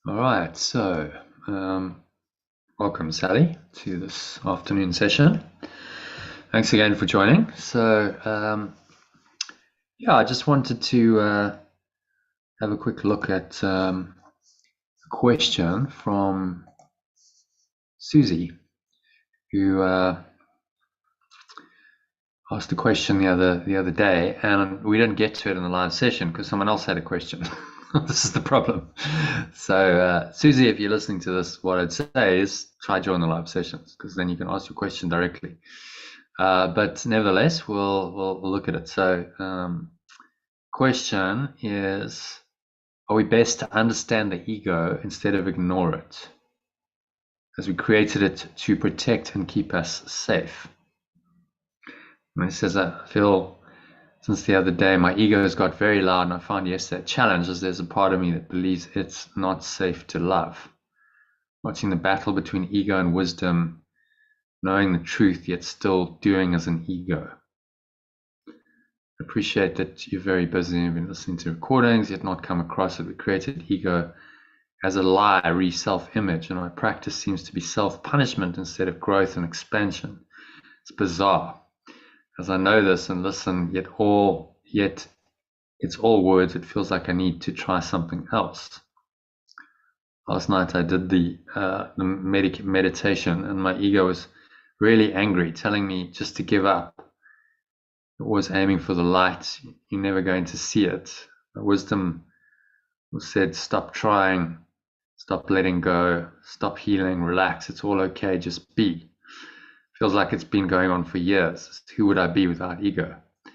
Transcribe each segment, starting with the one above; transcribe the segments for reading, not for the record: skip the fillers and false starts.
All right, so welcome, Sally, to this afternoon session. Thanks again for joining. Yeah, I just wanted to have a quick look at a question from Susie, who asked a question the other day, and we didn't get to it in the live session because someone else had a question. This is the problem. So, Susie, if you're listening to this, what I'd say is try join the live sessions because then you can ask your question directly. But nevertheless, we'll look at it. So, question is: are we best to understand the ego instead of ignore it, as we created it to protect and keep us safe? And it says, I feel since the other day, my ego has got very loud, and I found yesterday a challenge as there's a part of me that believes it's not safe to love. Watching the battle between ego and wisdom, knowing the truth, yet still doing as an ego. I appreciate that you're very busy and you've been listening to recordings, yet not come across it. We created ego as a lie, self-image, and my practice seems to be self-punishment instead of growth and expansion. It's bizarre. As I know this and listen, yet it's all words, it feels like I need to try something else. Last night I did the meditation, and my ego was really angry, telling me just to give up. It was aiming for the light. You're never going to see it. My wisdom said, stop trying, stop letting go, stop healing, relax. It's all okay. Just be. Feels like it's been going on for years. Who would I be without ego? I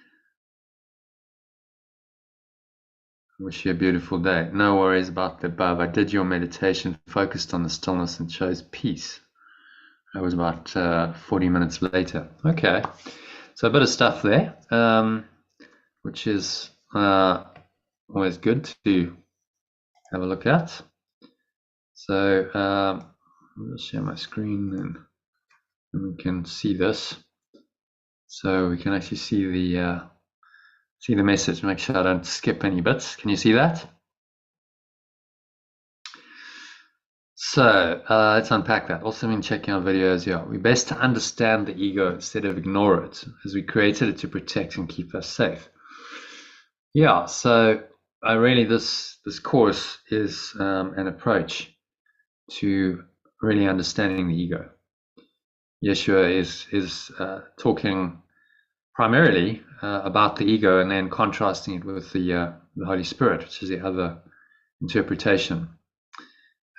wish you a beautiful day. No worries about the above. I did your meditation, focused on the stillness, and chose peace. That was about 40 minutes later. Okay, so a bit of stuff there, which is always good to have a look at. So I'll share my screen and we can see this. So we can actually see the message. Make sure I don't skip any bits. Can you see that? So let's unpack that. Also been checking our videos. Yeah, we best to understand the ego instead of ignore it, as we created it to protect and keep us safe. Yeah, so really this course is an approach to really understanding the ego. Yeshua is talking primarily about the ego and then contrasting it with the Holy Spirit, which is the other interpretation.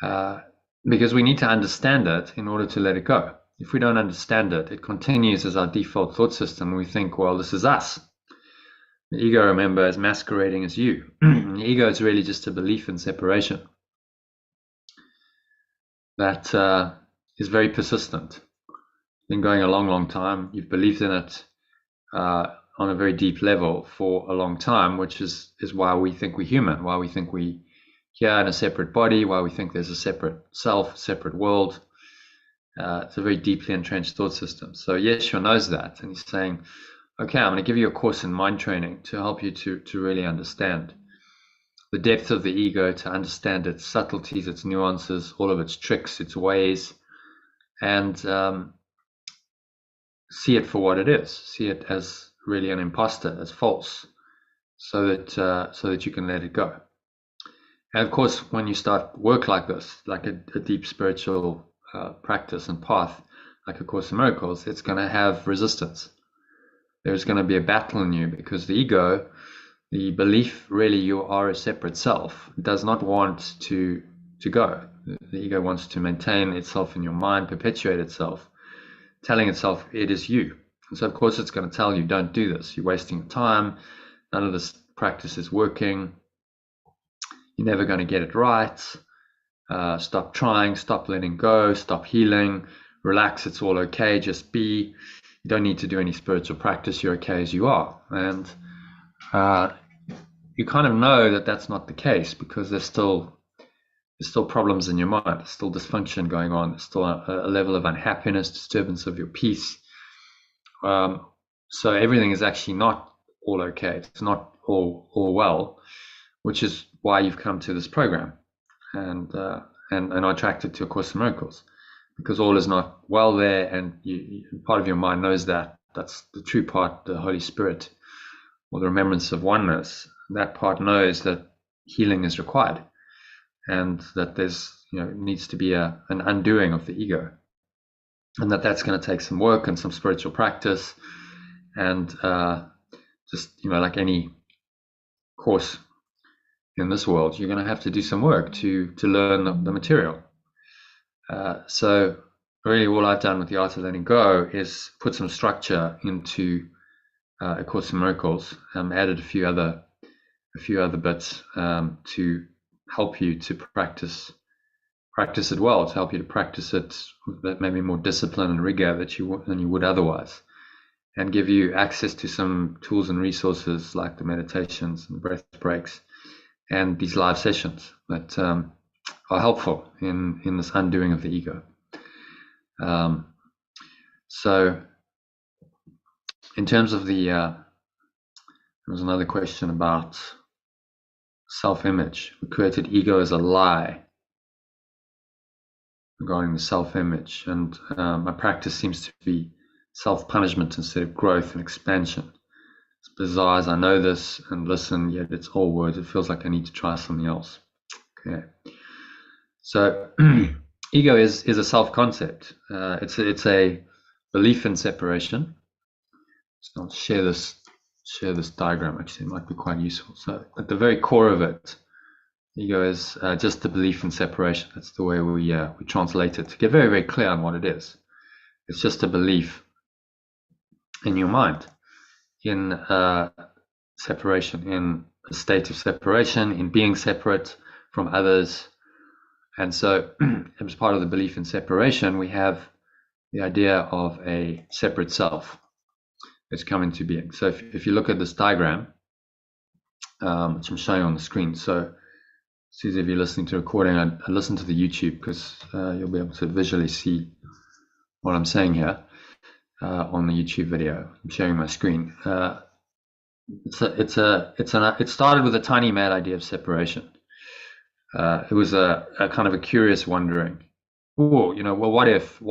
Because we need to understand it in order to let it go. If we don't understand it, it continues as our default thought system. We think, well, this is us. The ego, remember, is masquerading as you. The ego is really just a belief in separation that is very persistent. Been going a long, long time. You've believed in it on a very deep level for a long time, which is why we think we're human, why we think we here in a separate body, why we think there's a separate self, separate world. It's a very deeply entrenched thought system. So Yeshua knows that, and he's saying, okay, I'm going to give you a course in mind training to help you to really understand the depth of the ego, to understand its subtleties, its nuances, all of its tricks, its ways, and see it for what it is. See it as really an imposter, as false, so that you can let it go. And of course, when you start work like this, like a deep spiritual practice and path, like A Course in Miracles, it's going to have resistance. There's going to be a battle in you because the ego, the belief really you are a separate self, does not want to go. The ego wants to maintain itself in your mind, perpetuate itself, telling itself it is you. And so of course it's going to tell you, don't do this. You're wasting your time. None of this practice is working. You're never going to get it right. Stop trying, stop letting go, stop healing, relax, it's all okay, just be. You don't need to do any spiritual practice, you're okay as you are. And you kind of know that that's not the case because there's still problems in your mind, there's still dysfunction going on, there's still a level of unhappiness, disturbance of your peace. So everything is actually not all okay, it's not all well, which is why you've come to this program. and are attracted to A Course in Miracles, because all is not well there, and part of your mind knows that. That's the true part, the Holy Spirit, or the remembrance of oneness. That part knows that healing is required, and that there's needs to be an undoing of the ego, and that's going to take some work and some spiritual practice, and just like any course in this world, you're going to have to do some work to learn the material. So really all I've done with the Art of Letting Go is put some structure into A Course in Miracles, added a few other bits to help you to practice it well, to help you to practice it with maybe more discipline and rigor than you would otherwise, and give you access to some tools and resources like the meditations and breath breaks and these live sessions that are helpful in this undoing of the ego. So in terms of there was another question about self-image. We created ego as a lie regarding the self-image, and my practice seems to be self-punishment instead of growth and expansion. It's bizarre as I know this and listen, yet it's all words. It feels like I need to try something else. Okay. So ego is a self-concept. It's a belief in separation. So I'll share this diagram. Actually, it might be quite useful. So at the very core of it, ego is just the belief in separation. That's the way we translate it to get very, very clear on what it is. It's just a belief in your mind in separation, in a state of separation, in being separate from others. And so as part of the belief in separation, we have the idea of a separate self that's come into being. So if you look at this diagram, which I'm showing on the screen, so Susie, if you're listening to the recording, I listen to the YouTube, because you'll be able to visually see what I'm saying here on the YouTube video. I'm sharing my screen. It started with a tiny mad idea of separation. It was a kind of a curious wondering. Oh, well, what if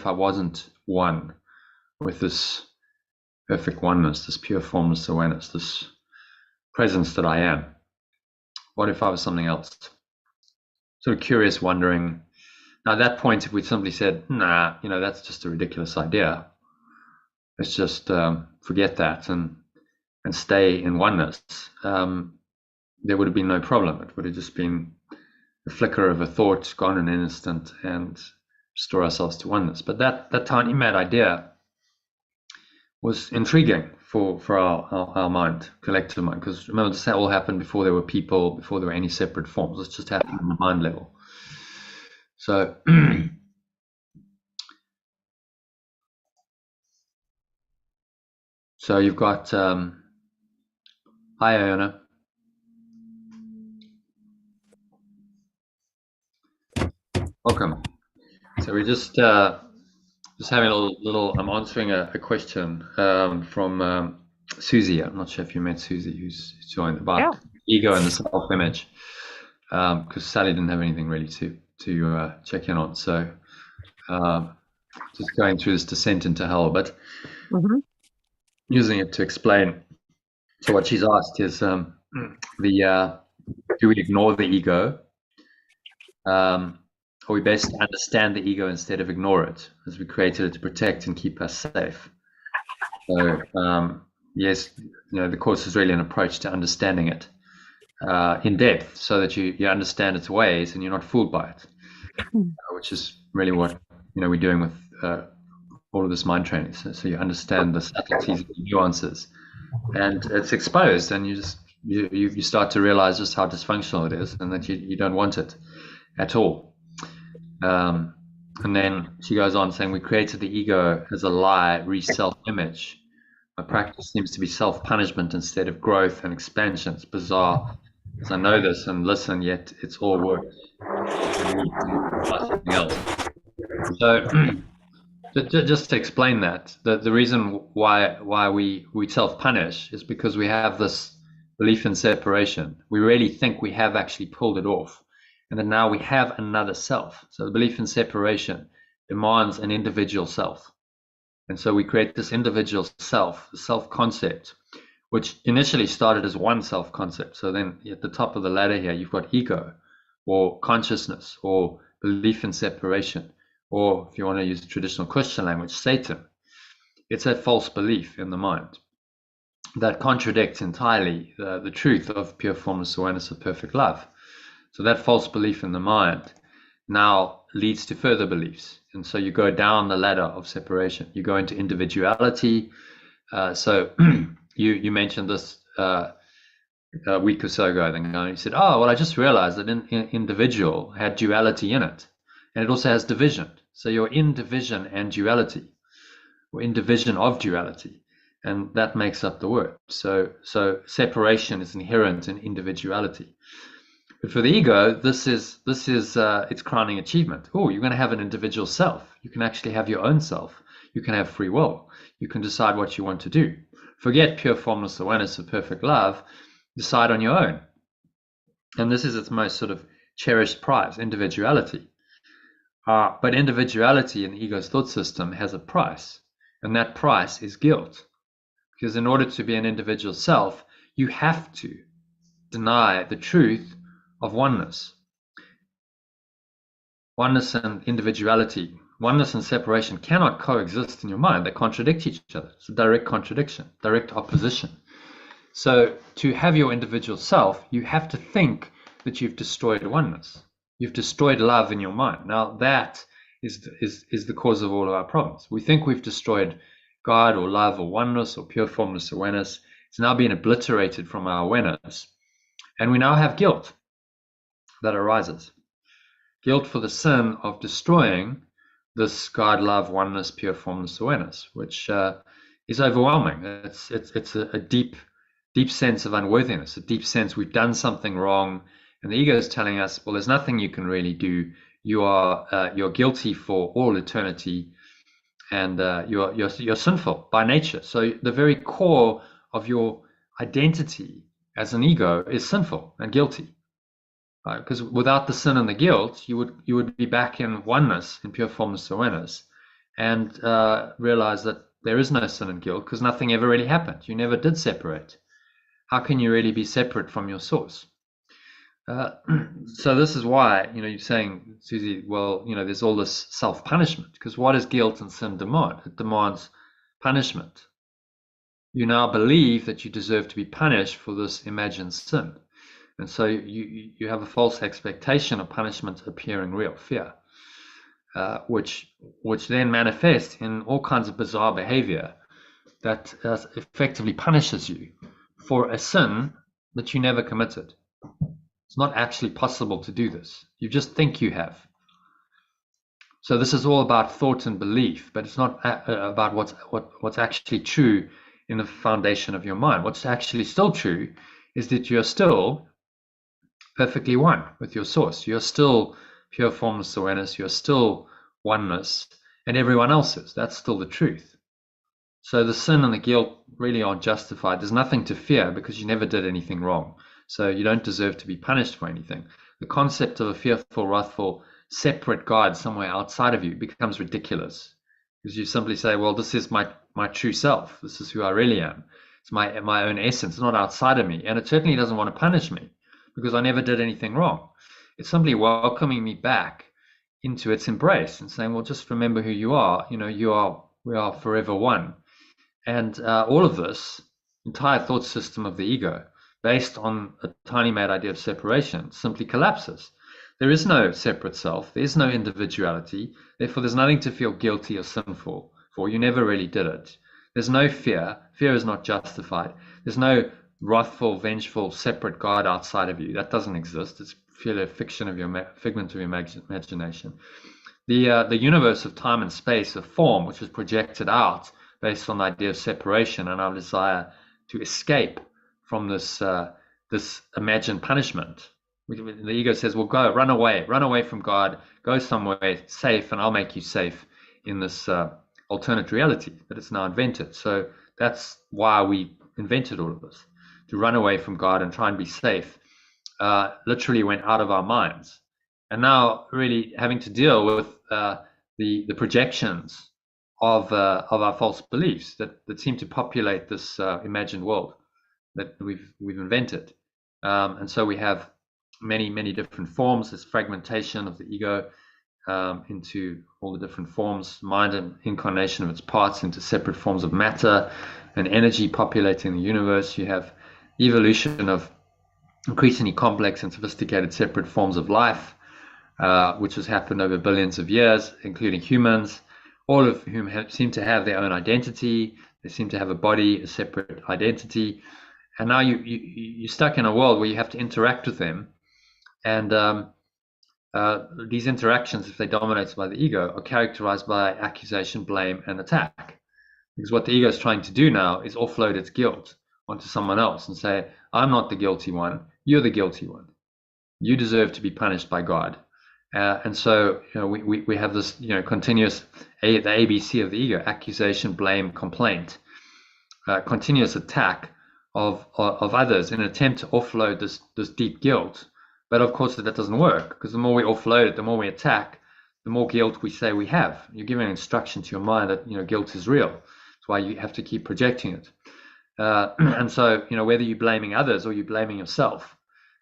I wasn't one with this perfect oneness, this pure formless awareness, this presence that I am? What if I was something else? Sort of curious wondering. Now, at that point, if we simply said, nah, that's just a ridiculous idea, let's just forget that and stay in oneness, there would have been no problem. It would have just been a flicker of a thought, gone in an instant, and restore ourselves to oneness. But that tiny mad idea was intriguing for our mind, collective mind, because remember, this all happened before there were people, before there were any separate forms. It's just happened on the mind level. So so you've got hi, Iona. Welcome. So we're just having a little I'm answering a question from Susie. I'm not sure if you met Susie, who's joined, about ego and the self-image, because Sally didn't have anything really to check in on. So just going through this descent into hell, but using it to explain. So what she's asked is do we ignore the ego? Or we best understand the ego instead of ignore it, as we created it to protect and keep us safe. So yes, the course is really an approach to understanding it in depth, so that you understand its ways and you're not fooled by it, which is really what we're doing with all of this mind training. So you understand the subtleties, the nuances, and it's exposed, and you start to realize just how dysfunctional it is, and that you don't want it at all. And then she goes on saying, we created the ego as a lie, self-image. My practice seems to be self-punishment instead of growth and expansion. It's bizarre as I know this and listen, yet it's all work. Something else. So just to explain that, the reason why we self-punish is because we have this belief in separation. We really think we have actually pulled it off, and that now we have another self. So the belief in separation demands an individual self. And so we create this individual self, the self concept, which initially started as one self concept. So then at the top of the ladder here, you've got ego or consciousness or belief in separation, or if you want to use the traditional Christian language, Satan. It's a false belief in the mind that contradicts entirely the truth of pure formless awareness of perfect love. So that false belief in the mind now leads to further beliefs. And so you go down the ladder of separation. You go into individuality. So you mentioned this a week or so ago, I think. You said, oh, well, I just realized that individual had duality in it. And it also has division. So you're in division and duality, or in division of duality. And that makes up the word. So separation is inherent in individuality. But for the ego, this is its crowning achievement. Oh, you're going to have an individual self. You can actually have your own self. You can have free will. You can decide what you want to do. Forget pure formless awareness of perfect love. Decide on your own. And this is its most sort of cherished prize, individuality. But individuality in the ego's thought system has a price, and that price is guilt. Because in order to be an individual self, you have to deny the truth of oneness. Oneness and individuality, oneness and separation cannot coexist in your mind. They contradict each other. It's a direct contradiction, direct opposition. So to have your individual self, you have to think that you've destroyed oneness. You've destroyed love in your mind. Now that is the cause of all of our problems. We think we've destroyed God or love or oneness or pure formless awareness. It's now been obliterated from our awareness. And we now have guilt that arises. Guilt for the sin of destroying this God, love, oneness, pure formless awareness, which is overwhelming. It's a deep sense of unworthiness, a deep sense we've done something wrong. And the ego is telling us, well, there's nothing you can really do. You're guilty for all eternity, and you're sinful by nature. So the very core of your identity as an ego is sinful and guilty. Because without the sin and the guilt, you would be back in oneness, in pure formless awareness, and realize that there is no sin and guilt because nothing ever really happened. You never did separate. How can you really be separate from your source? So this is why, you're saying, Susie, well, there's all this self-punishment, because what does guilt and sin demand? It demands punishment. You now believe that you deserve to be punished for this imagined sin. And so you have a false expectation of punishment appearing real, fear, which then manifests in all kinds of bizarre behavior that effectively punishes you for a sin that you never committed. It's not actually possible to do this. You just think you have. So this is all about thought and belief, but it's not about what's actually true in the foundation of your mind. What's actually still true is that you're still perfectly one with your source. You're still pure formless awareness. You're still oneness, and everyone else is. That's still the truth. So the sin and the guilt really aren't justified. There's nothing to fear because you never did anything wrong. So you don't deserve to be punished for anything. The concept of a fearful, wrathful, separate God somewhere outside of you becomes ridiculous, because you simply say, well, this is my true self. This is who I really am. It's my own essence. It's not outside of me. And it certainly doesn't want to punish me because I never did anything wrong. It's simply welcoming me back into its embrace and saying, well, just remember who you are. We are forever one. And all of this entire thought system of the ego, based on a tiny mad idea of separation, simply collapses. There is no separate self. There is no individuality. Therefore, there's nothing to feel guilty or sinful for. You never really did it. There's no fear. Fear is not justified. There's no wrathful, vengeful, separate God outside of you. That doesn't exist. It's purely a figment of your imagination. The universe of time and space, of form, which is projected out based on the idea of separation and our desire to escape from this imagined punishment. The ego says, well, go, run away from God, go somewhere safe, and I'll make you safe in this alternate reality that it's now invented. So that's why we invented all of this, to run away from God and try and be safe. Literally went out of our minds and now really having to deal with the projections of our false beliefs that seem to populate this imagined world that we've invented. And so we have many different forms. This fragmentation of the ego into all the different forms, mind and incarnation of its parts into separate forms of matter and energy populating the universe. You have evolution of increasingly complex and sophisticated separate forms of life, which has happened over billions of years, including humans, all of whom seem to have their own identity. They seem to have a body, a separate identity. And now you're stuck in a world where you have to interact with them. And these interactions, if they're dominated by the ego, are characterized by accusation, blame, and attack. Because what the ego is trying to do now is offload its guilt onto someone else and say, I'm not the guilty one, you're the guilty one. You deserve to be punished by God. And so we have this continuous the ABC of the ego: accusation, blame, complaint, continuous attack of others in an attempt to offload this deep guilt. But of course that doesn't work, because the more we offload it, the more we attack, the more guilt we say we have. You're giving an instruction to your mind that guilt is real. That's why you have to keep projecting it. And so whether you're blaming others or you're blaming yourself,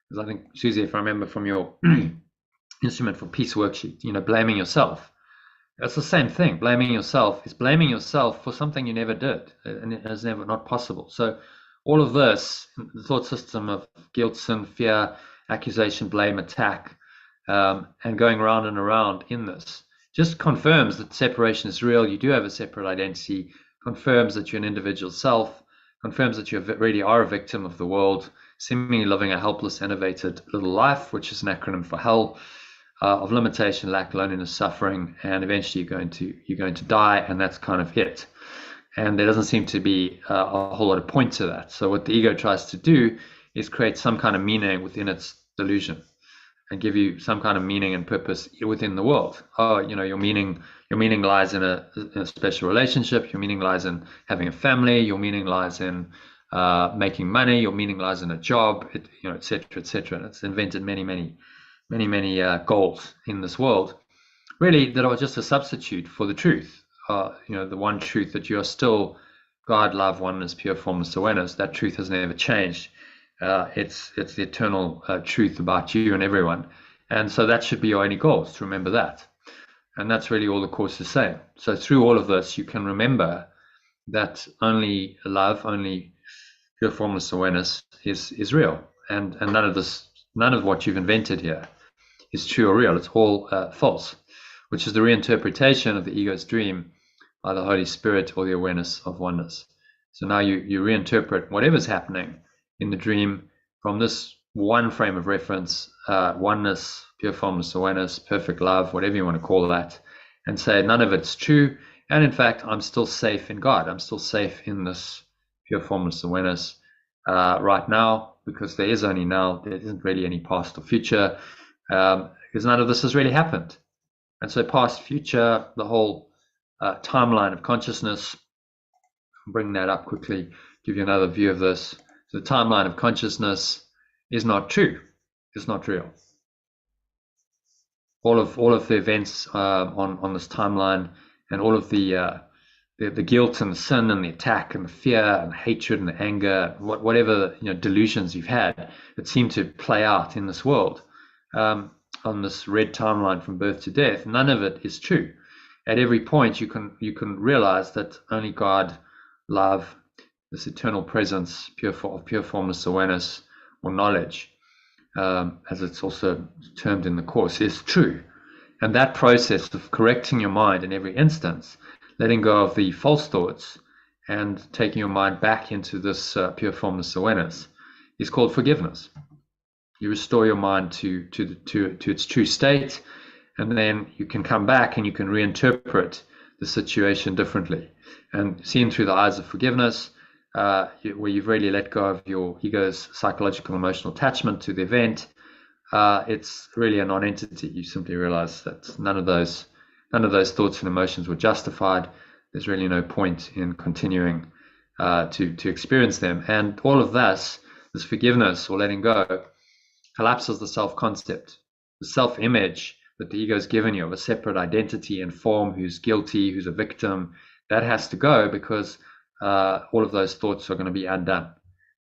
because I think, Susie, if I remember from your instrument for peace worksheet, blaming yourself, that's the same thing. Blaming yourself is blaming yourself for something you never did, and it is never not possible. So all of this, the thought system of guilt, sin, fear, accusation, blame, attack, and going around and around in this, just confirms that separation is real. You do have a separate identity, confirms that you're an individual self, confirms that you really are a victim of the world, seemingly living a helpless, enervated little life, which is an acronym for hell, of limitation, lack, loneliness, suffering, and eventually you're going to die, and that's kind of it. And there doesn't seem to be a whole lot of point to that. So what the ego tries to do is create some kind of meaning within its delusion and give you some kind of meaning and purpose within the world. Oh, your meaning lies in a special relationship. Your meaning lies in having a family. Your meaning lies in making money. Your meaning lies in a job, et cetera, et cetera. And it's invented many goals in this world, really, that are just a substitute for the truth. The one truth that you are still God, love, oneness, pure formless awareness. That truth has never changed. It's the eternal truth about you and everyone. And so that should be your only goal, is to remember that. And that's really all the Course is saying. So through all of this, you can remember that only love, only pure formless awareness is real. And none of what you've invented here is true or real. It's all false, which is the reinterpretation of the ego's dream by the Holy Spirit or the awareness of oneness. So now you reinterpret whatever's happening in the dream from this one frame of reference, oneness, pure formless awareness, perfect love, whatever you want to call that, and say none of it's true. And in fact, I'm still safe in God. I'm still safe in this pure formless awareness right now, because there is only now. There isn't really any past or future, because none of this has really happened. And so past, future, the whole timeline of consciousness, I'll bring that up quickly, give you another view of this. So the timeline of consciousness is not true. It's not real. All of the events on this timeline, and all of the guilt and the sin and the attack and the fear and the hatred and the anger, whatever delusions you've had that seem to play out in this world, on this red timeline from birth to death, none of it is true. At every point, you can realize that only God, love, this eternal presence, pure formless awareness or knowledge, as it's also termed in the Course, is true. And that process of correcting your mind in every instance, letting go of the false thoughts and taking your mind back into this pure formless awareness, is called forgiveness. You restore your mind to its true state, and then you can come back and you can reinterpret the situation differently. And seen through the eyes of forgiveness, where you've really let go of your ego's psychological emotional attachment to the event, it's really a non-entity. You simply realize that none of those thoughts and emotions were justified. There's really no point in continuing to experience them. And all of this forgiveness or letting go collapses the self-concept. the self-image that the ego has given you of a separate identity and form, who's guilty, who's a victim, that has to go, because all of those thoughts are going to be undone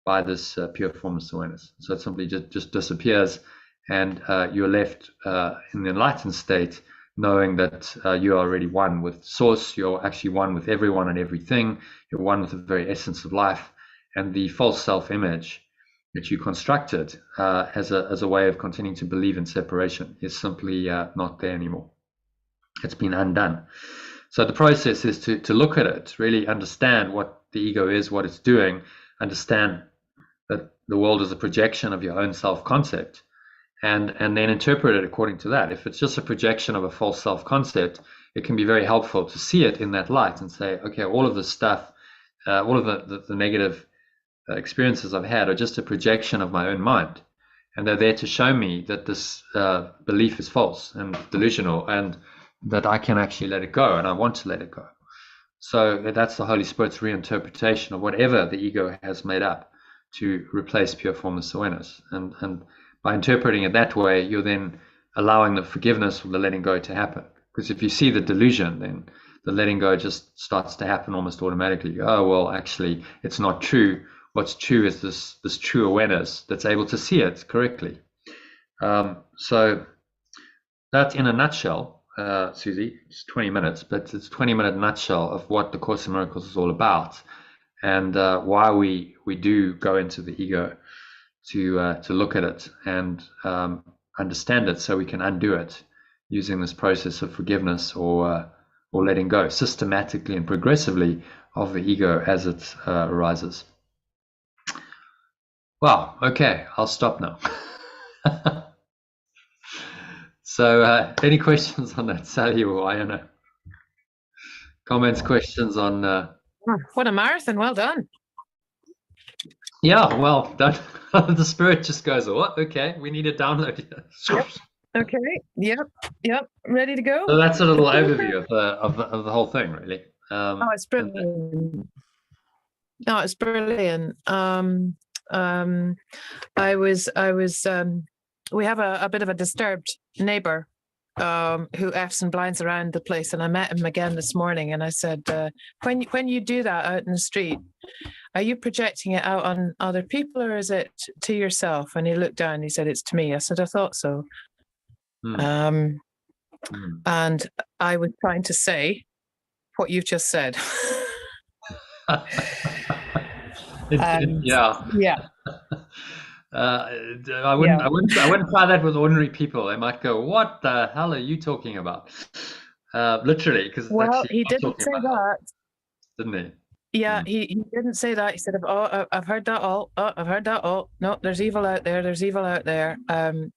by this pure formless awareness. So it simply just disappears, and you're left in the enlightened state, knowing that you are already one with Source. You're actually one with everyone and everything. You're one with the very essence of life, and the false self-image that you constructed as a way of continuing to believe in separation is simply not there anymore. It's been undone. So the process is to look at it, really understand what the ego is, what it's doing, understand that the world is a projection of your own self-concept, and then interpret it according to that. If it's just a projection of a false self-concept, it can be very helpful to see it in that light and say, okay, all of this stuff, all of the negative experiences I've had are just a projection of my own mind, and they're there to show me that this belief is false and delusional, and that I can actually let it go, and I want to let it go. So that's the Holy Spirit's reinterpretation of whatever the ego has made up to replace pure formless awareness. And by interpreting it that way, you're then allowing the forgiveness or the letting go to happen. Because if you see the delusion, then the letting go just starts to happen almost automatically. Oh, well, actually, it's not true. What's true is this true awareness that's able to see it correctly. So that, in a nutshell, Susie, it's 20 minutes, but it's a 20-minute nutshell of what the Course in Miracles is all about, and why we do go into the ego to look at it and understand it, so we can undo it using this process of forgiveness or letting go systematically and progressively of the ego as it arises. Wow. Okay, I'll stop now. So, any questions on that, Sally or Iona? Comments, questions on? What a marathon! Well done. Yeah, well done. The spirit just goes, "What? Okay, we need to download it." Yep. Okay. Yep. Ready to go. So that's a little overview of the whole thing, really. Oh, it's brilliant. No, it's brilliant. We have a bit of a disturbed neighbor who F's and blinds around the place, and I met him again this morning, and I said, when you do that out in the street, are you projecting it out on other people, or is it to yourself? And he looked down and he said, it's to me. I said, I thought so. And I was trying to say what you've just said. Yeah. I wouldn't try that with ordinary people. They might go, "What the hell are you talking about?" Literally, because he didn't say that, didn't he? Yeah, he didn't say that. He said, "Oh, I've heard that all. Oh, I've heard that all. No, there's evil out there. There's evil out there." And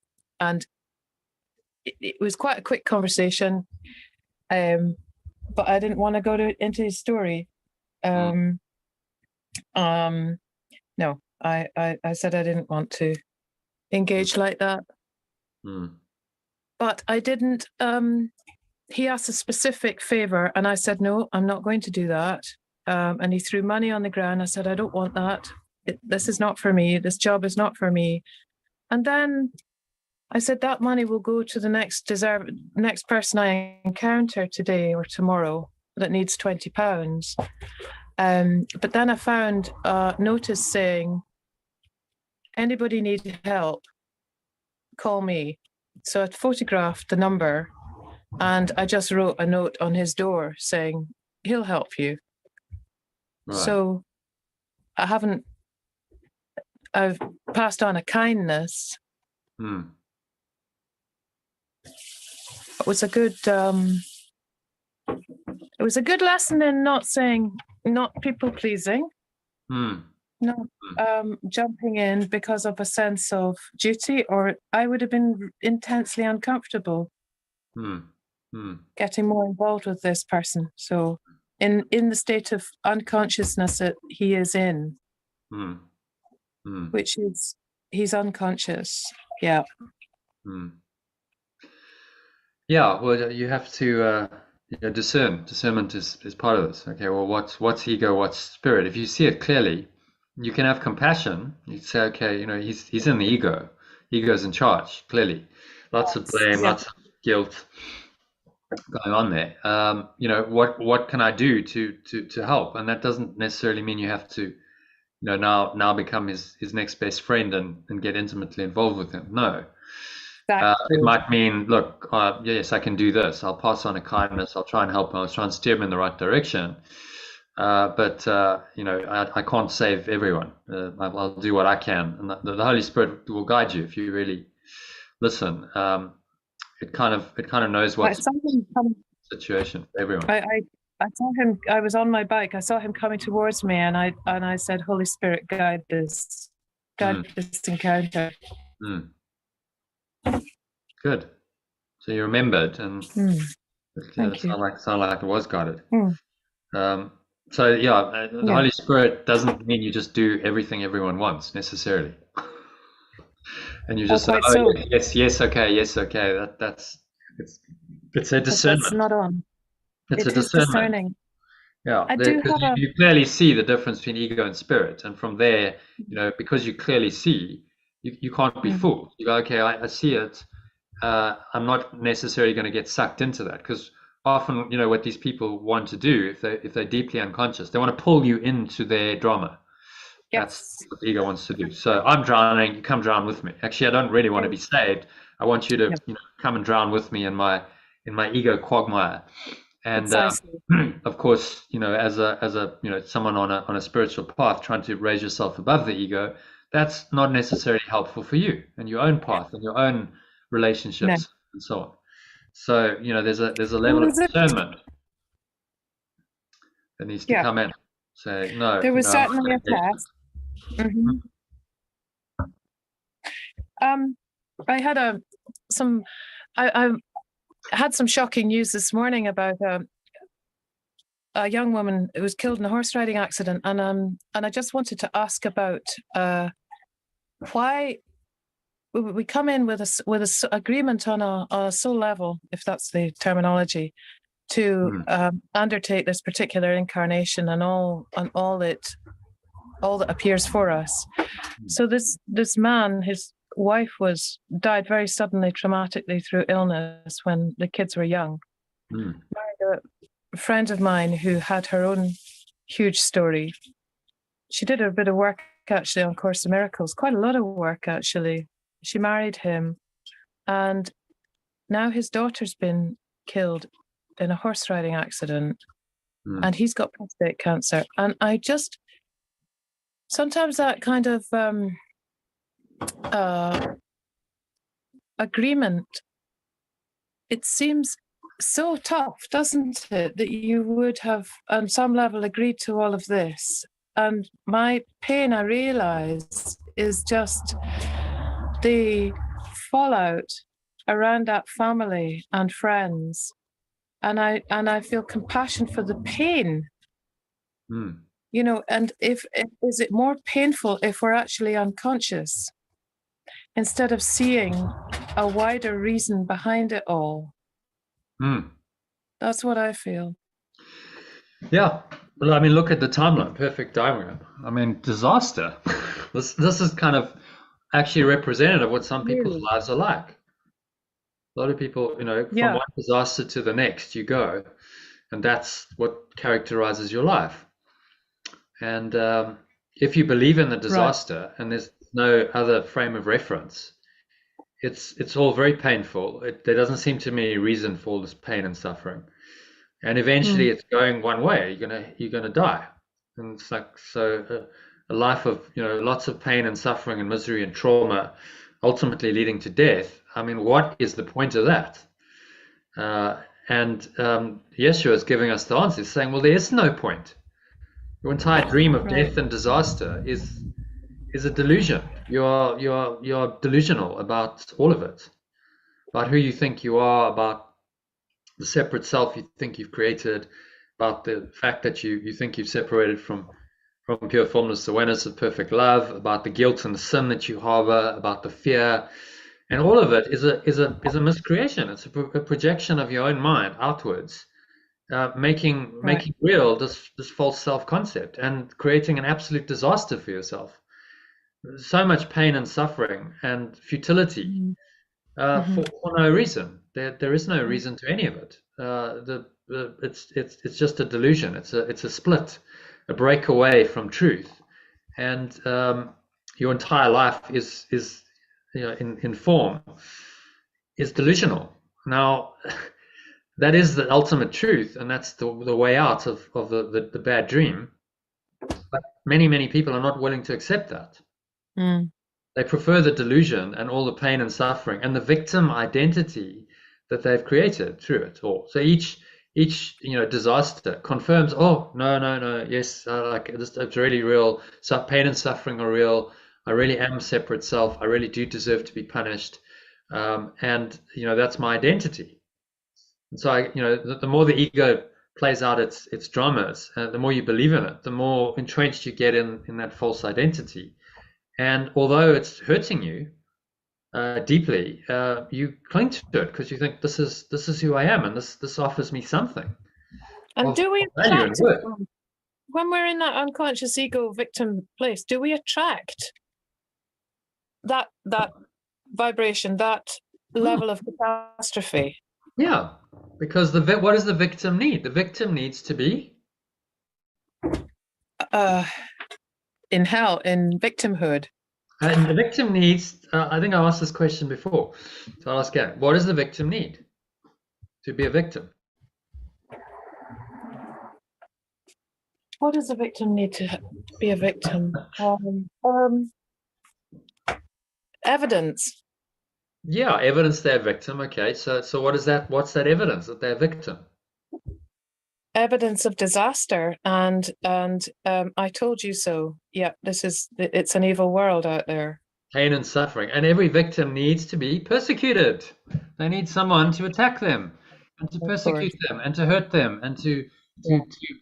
it was quite a quick conversation, but I didn't want to go into his story. No, I said I didn't want to engage like that. But I didn't. He asked a specific favor, and I said, no, I'm not going to do that. And he threw money on the ground. I said, I don't want that. This is not for me. This job is not for me. And then I said, that money will go to the next person I encounter today or tomorrow that needs £20. But then I found a notice saying, anybody need help, call me. So I photographed the number, and I just wrote a note on his door saying, he'll help you. Right. So I've passed on a kindness. It was a good lesson in not people pleasing. Jumping in because of a sense of duty, or I would have been intensely uncomfortable getting more involved with this person. So in the state of unconsciousness that he is in, which is he's unconscious. Yeah. Yeah, well, you have to discern. Discernment is part of this. Okay, well, what's ego, what's spirit? If you see it clearly, you can have compassion. You say, okay, he's in the ego. Ego's in charge, clearly. lots of blame, Yeah. lots of guilt going on there. What can I do to help? And that doesn't necessarily mean you have to, now become his next best friend and get intimately involved with him. No. It might mean, look, yes, I can do this. I'll pass on a kindness. I'll try and help him. I'll try and steer him in the right direction. But I can't save everyone. I'll do what I can, and the Holy Spirit will guide you if you really listen. It kind of knows what's the situation for everyone. I saw him. I was on my bike. I saw him coming towards me, and I said, "Holy Spirit, guide this encounter." Mm. Good. So you remembered, and it sounded like it was guided. So the Holy Spirit doesn't mean you just do everything everyone wants necessarily, and you just say, yes, okay. It's a discernment. That's not on. It's a discernment. Discerning. Yeah, you clearly see the difference between ego and spirit, and from there, because you clearly see, you can't be fooled. You go, okay, I see it. I'm not necessarily going to get sucked into that, because often, what these people want to do, if they're deeply unconscious, they want to pull you into their drama. Yes. That's what the ego wants to do. So I'm drowning, you come drown with me. Actually, I don't really want to be saved. I want you to come and drown with me in my ego quagmire. And of course, as a someone on a spiritual path, trying to raise yourself above the ego, that's not necessarily helpful for you and your own path and your own relationships and so on. So there's a level of discernment that needs to come in. Say no. There was certainly a test. I had some shocking news this morning about a young woman who was killed in a horse riding accident, and I just wanted to ask about why we come in with a agreement on a soul level, if that's the terminology, to undertake this particular incarnation and all that appears for us. So this man, his wife died very suddenly, traumatically through illness when the kids were young. Married a friend of mine who had her own huge story. She did a bit of work actually on Course in Miracles, quite a lot of work actually. She married him, and now his daughter's been killed in a horse riding accident, and he's got prostate cancer. And I just sometimes that kind of agreement, it seems so tough, doesn't it, that you would have on some level agreed to all of this. And my pain, I realize, is just the fallout around that family and friends, and I feel compassion for the pain. And is it more painful if we're actually unconscious instead of seeing a wider reason behind it all? That's what I feel. Yeah. Well, I mean, look at the timeline, perfect diagram. I mean, disaster. This is kind of actually representative of what some people's lives are like. A lot of people, from one disaster to the next you go, and that's what characterizes your life. And if you believe in the disaster and there's no other frame of reference, it's all very painful. There doesn't seem to me a reason for all this pain and suffering. And eventually it's going one way. You're gonna die. And it's like, so a life of lots of pain and suffering and misery and trauma, ultimately leading to death. I mean, what is the point of that? And Yeshua is giving us the answer, saying, well, there is no point. Your entire dream of death and disaster is a delusion. You're delusional about all of it, about who you think you are, about the separate self you think you've created, about the fact that you think you've separated from pure formless awareness of perfect love, about the guilt and the sin that you harbor, about the fear, and all of it is a miscreation. It's a projection of your own mind outwards, making real this false self-concept and creating an absolute disaster for yourself. So much pain and suffering and futility for no reason. There is no reason to any of it. It's just a delusion. It's a split, a breakaway from truth, and your entire life is in form is delusional. Now, that is the ultimate truth, and that's the way out of the bad dream. But many people are not willing to accept that. They prefer the delusion and all the pain and suffering and the victim identity that they've created through it all. So each disaster confirms, oh, no, yes, like it's really real. So pain and suffering are real. I really am separate self. I really do deserve to be punished, and that's my identity. And so the more the ego plays out its dramas, the more you believe in it, the more entrenched you get in that false identity. And although it's hurting you deeply, you cling to it because you think this is who I am, and this offers me something. And do we attract, when we're in that unconscious ego victim place, do we attract that vibration, that level of catastrophe? Yeah, because what does the victim need? The victim needs to be in hell, in victimhood. And the victim needs, I think I asked this question before, so I'll ask again. What does the victim need to be a victim? What does the victim need to be a victim? Evidence. Yeah, evidence they're a victim. Okay, so what is that? What's that evidence that they're a victim? Evidence of disaster and I told you so. Yeah, it's an evil world out there. Pain and suffering, and every victim needs to be persecuted. They need someone to attack them and to persecute them and to hurt them and to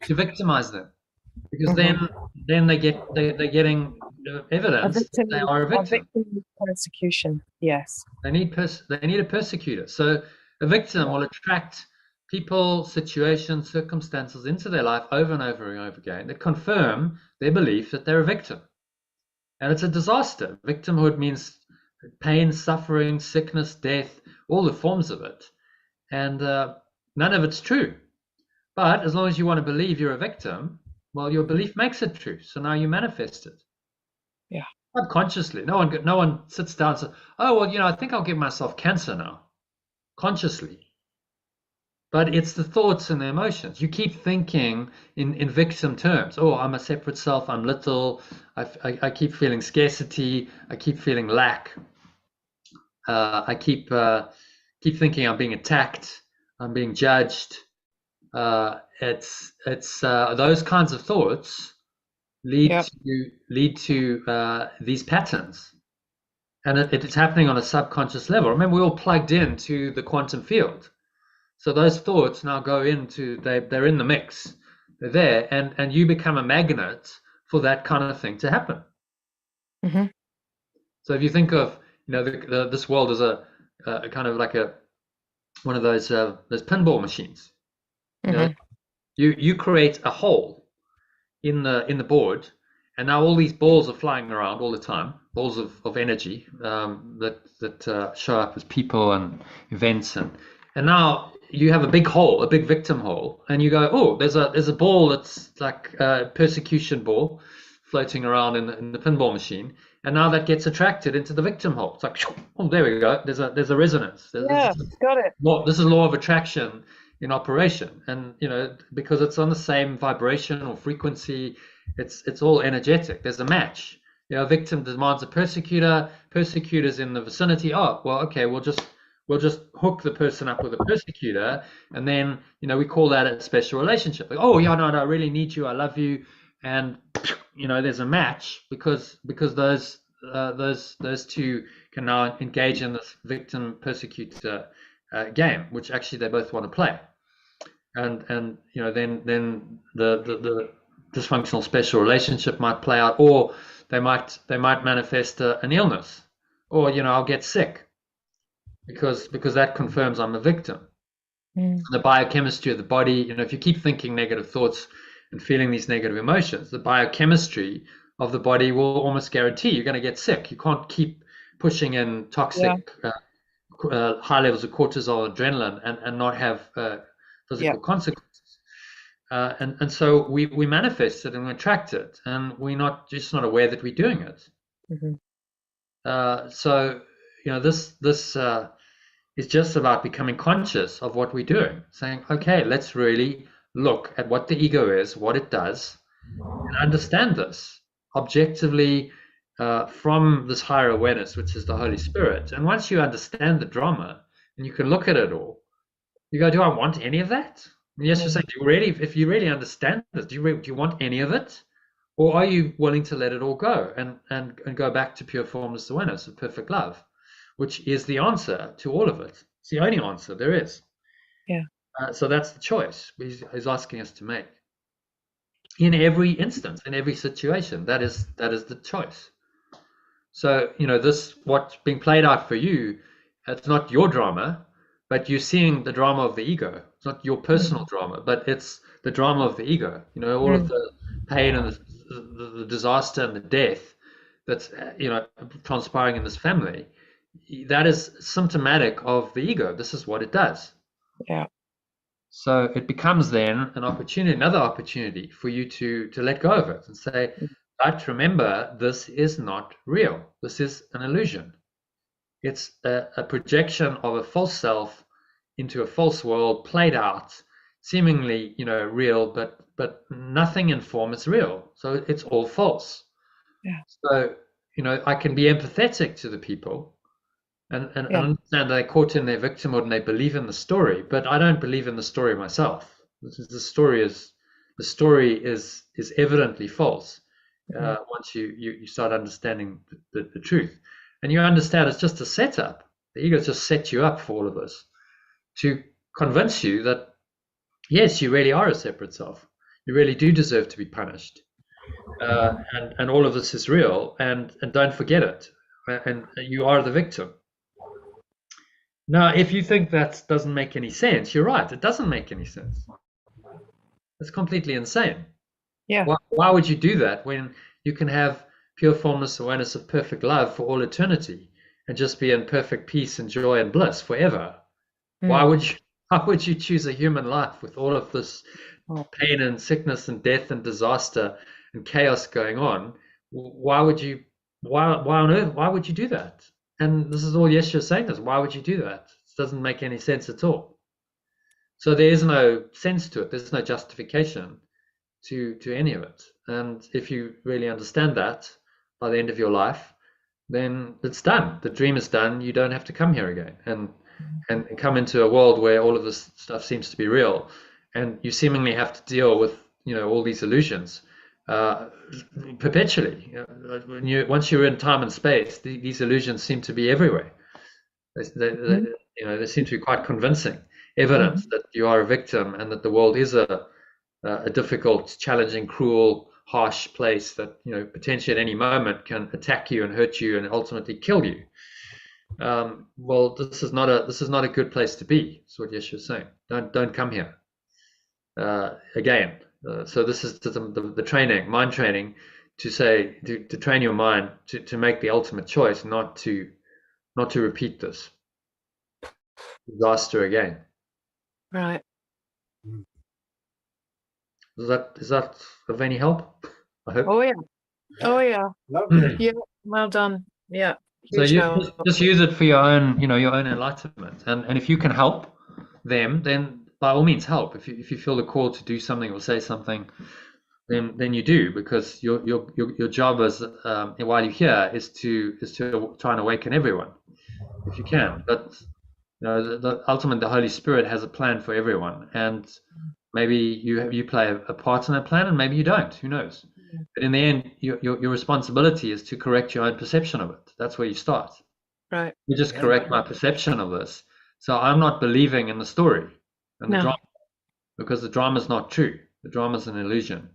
victimize them, because then they're getting evidence that they are a victim. Persecution, yes. They need a persecutor. So a victim will attract people, situations, circumstances into their life over and over and over again that confirm their belief that they're a victim. And it's a disaster. Victimhood means pain, suffering, sickness, death, all the forms of it. And none of it's true. But as long as you want to believe you're a victim, well, your belief makes it true. So now you manifest it. Yeah. Unconsciously. No one sits down and says, oh, well, I think I'll give myself cancer now. Consciously. But it's the thoughts and the emotions. You keep thinking in victim terms. Oh, I'm a separate self. I'm little. I keep feeling scarcity. I keep feeling lack. I keep thinking I'm being attacked. I'm being judged. It's those kinds of thoughts lead to these patterns, and it's happening on a subconscious level. Remember, we're all plugged into the quantum field. So those thoughts now go into, they're in the mix. They're there, and you become a magnet for that kind of thing to happen. Mm-hmm. So if you think of, this world as a kind of like one of those pinball machines. Mm-hmm. You create a hole in the board, and now all these balls are flying around all the time, balls of energy that show up as people and events, and now you have a big hole, a big victim hole, and you go, oh, there's a ball that's like a persecution ball floating around in the pinball machine, and now that gets attracted into the victim hole. It's like, oh, there we go. There's a resonance. Got it. This is law of attraction in operation, and because it's on the same vibration or frequency, it's all energetic. There's a match. A victim demands a persecutor. Persecutor's in the vicinity. Oh, well, okay, we'll just hook the person up with a persecutor, and then we call that a special relationship. Like, oh yeah, no, I really need you, I love you, and there's a match because those two can now engage in this victim persecutor game, which actually they both want to play, and then the dysfunctional special relationship might play out, or they might manifest an illness, or I'll get sick. Because that confirms I'm a victim. The biochemistry of the body, if you keep thinking negative thoughts and feeling these negative emotions, the biochemistry of the body will almost guarantee you're going to get sick. You can't keep pushing in toxic high levels of cortisol, adrenaline, and not have physical consequences. And so we manifest it and we attract it, and we're not aware that we're doing it. So this is just about becoming conscious of what we're doing, saying, okay, let's really look at what the ego is, what it does, and understand this objectively from this higher awareness, which is the Holy Spirit. And once you understand the drama and you can look at it all, you go, do I want any of that? And yes, you're saying, if you really understand this, do you want any of it? Or are you willing to let it all go and go back to pure formless awareness of perfect love, which is the answer to all of it? It's the only answer there is. Yeah. So that's the choice he's asking us to make. In every instance, in every situation, that is the choice. So, this, what's being played out for you, it's not your drama, but you're seeing the drama of the ego. It's not your personal drama, but it's the drama of the ego. All of the pain and the disaster and the death that's, transpiring in this family, that is symptomatic of the ego. This is what it does. Yeah. So it becomes then another opportunity for you to let go of it and say, but remember, this is not real. This is an illusion. It's a projection of a false self into a false world, played out, seemingly, real, but nothing in form is real. So it's all false. Yeah. So, I can be empathetic to the people and understand they're caught in their victimhood and they believe in the story, but I don't believe in the story myself. The story is evidently false once you start understanding the truth, and you understand it's just a setup. The ego just set you up for all of this to convince you that yes, you really are a separate self. You really do deserve to be punished, and all of this is real. And don't forget it. And you are the victim. Now, if you think that doesn't make any sense, you're right. It doesn't make any sense. It's completely insane. Yeah. Why would you do that when you can have pure formless awareness of perfect love for all eternity and just be in perfect peace and joy and bliss forever? Why would you choose a human life with all of this pain and sickness and death and disaster and chaos going on? Why on earth, why would you do that? And this is all Yeshua's saying is, why would you do that? It doesn't make any sense at all. So there is no sense to it. There's no justification to any of it. And if you really understand that by the end of your life, then it's done. The dream is done. You don't have to come here again and come into a world where all of this stuff seems to be real, and you seemingly have to deal with all these illusions perpetually. Once you're in time and space, these illusions seem to be everywhere. They seem to be quite convincing evidence that you are a victim and that the world is a difficult, challenging, cruel, harsh place that potentially at any moment can attack you and hurt you and ultimately kill you. Well, this is not a good place to be. That's what Yeshua is saying. Don't come here again. So this is the training, mind training, to train your mind to make the ultimate choice, not to repeat this disaster again. Right. Is that of any help? I hope. Oh yeah. Yeah. Well done. Yeah. So you just use it for your own, your own enlightenment, and if you can help them, then by all means help. If you feel the call to do something or say something, then you do, because your job as while you're here is to try and awaken everyone, if you can. But ultimately the Holy Spirit has a plan for everyone, and maybe you play a part in that plan, and maybe you don't. Who knows? But in the end, your responsibility is to correct your own perception of it. That's where you start. Right. You just correct my perception of this. So I'm not believing in the story and the drama, because the drama is not true. The drama is an illusion.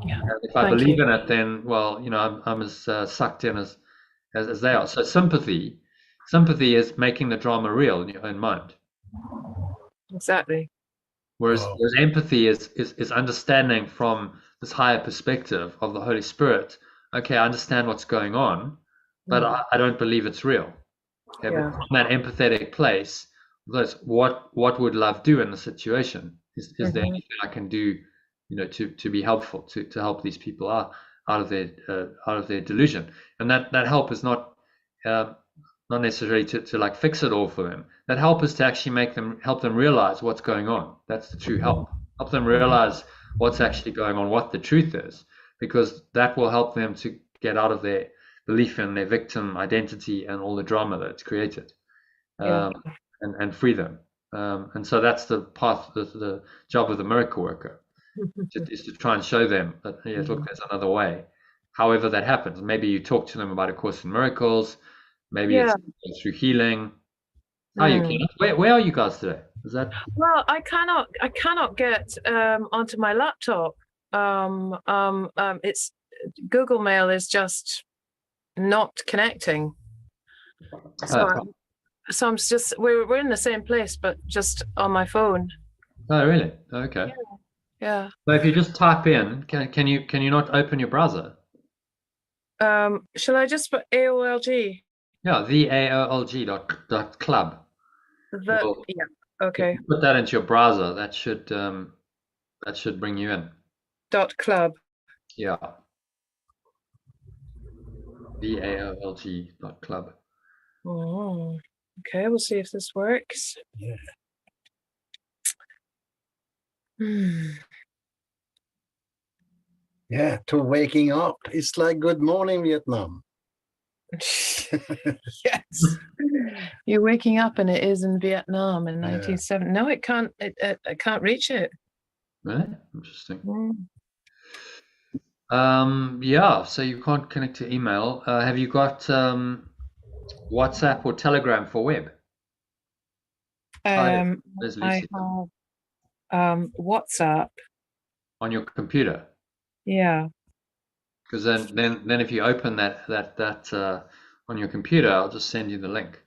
Yeah. And if I believe in it, then I'm as sucked in as they are. So sympathy is making the drama real in your own mind. Exactly. Whereas empathy is understanding from this higher perspective of the Holy Spirit. Okay, I understand what's going on, but I don't believe it's real. Okay, Yeah. but from that empathetic place, what would love do in the situation? Is there Mhm. anything I can do, to be helpful, to help these people out of their delusion? And that help is not necessarily to like fix it all for them. That help is to actually help them realize what's going on. That's the true help. Help them realize what's actually going on, what the truth is, because that will help them to get out of their belief in their victim identity and all the drama that's created, Yeah. and free them. And so that's the path, the job of the miracle worker, is to try and show them that, look, there's another way. However that happens. Maybe you talk to them about A Course in Miracles. Maybe Yeah. it's through healing. How are you, Mm. Kenneth? Where are you guys today? Is that Well, I cannot get onto my laptop. It's Google Mail is just not connecting. So, I'm just we're in the same place, but just on my phone. oh, really? Okay. Yeah. So if you just type in, can you not open your browser? Shall I just put AOLG? Yeah, the AOLG dot club. Well, Yeah. if Okay. you put that into your browser, that should bring you in. .club. Yeah, the AOLG dot club. Oh. Okay. We'll see if this works. Yeah. Yeah, to waking up. It's like Good Morning Vietnam. Yes. You're waking up and it is in Vietnam in 1970. No, it can't. I can't reach it. Right? Interesting. Mm. Yeah. So you can't connect to email. Have you got WhatsApp or Telegram for web? There's I Lucy. have WhatsApp. On your computer. Yeah. Because then if you open that on your computer, I'll just send you the link.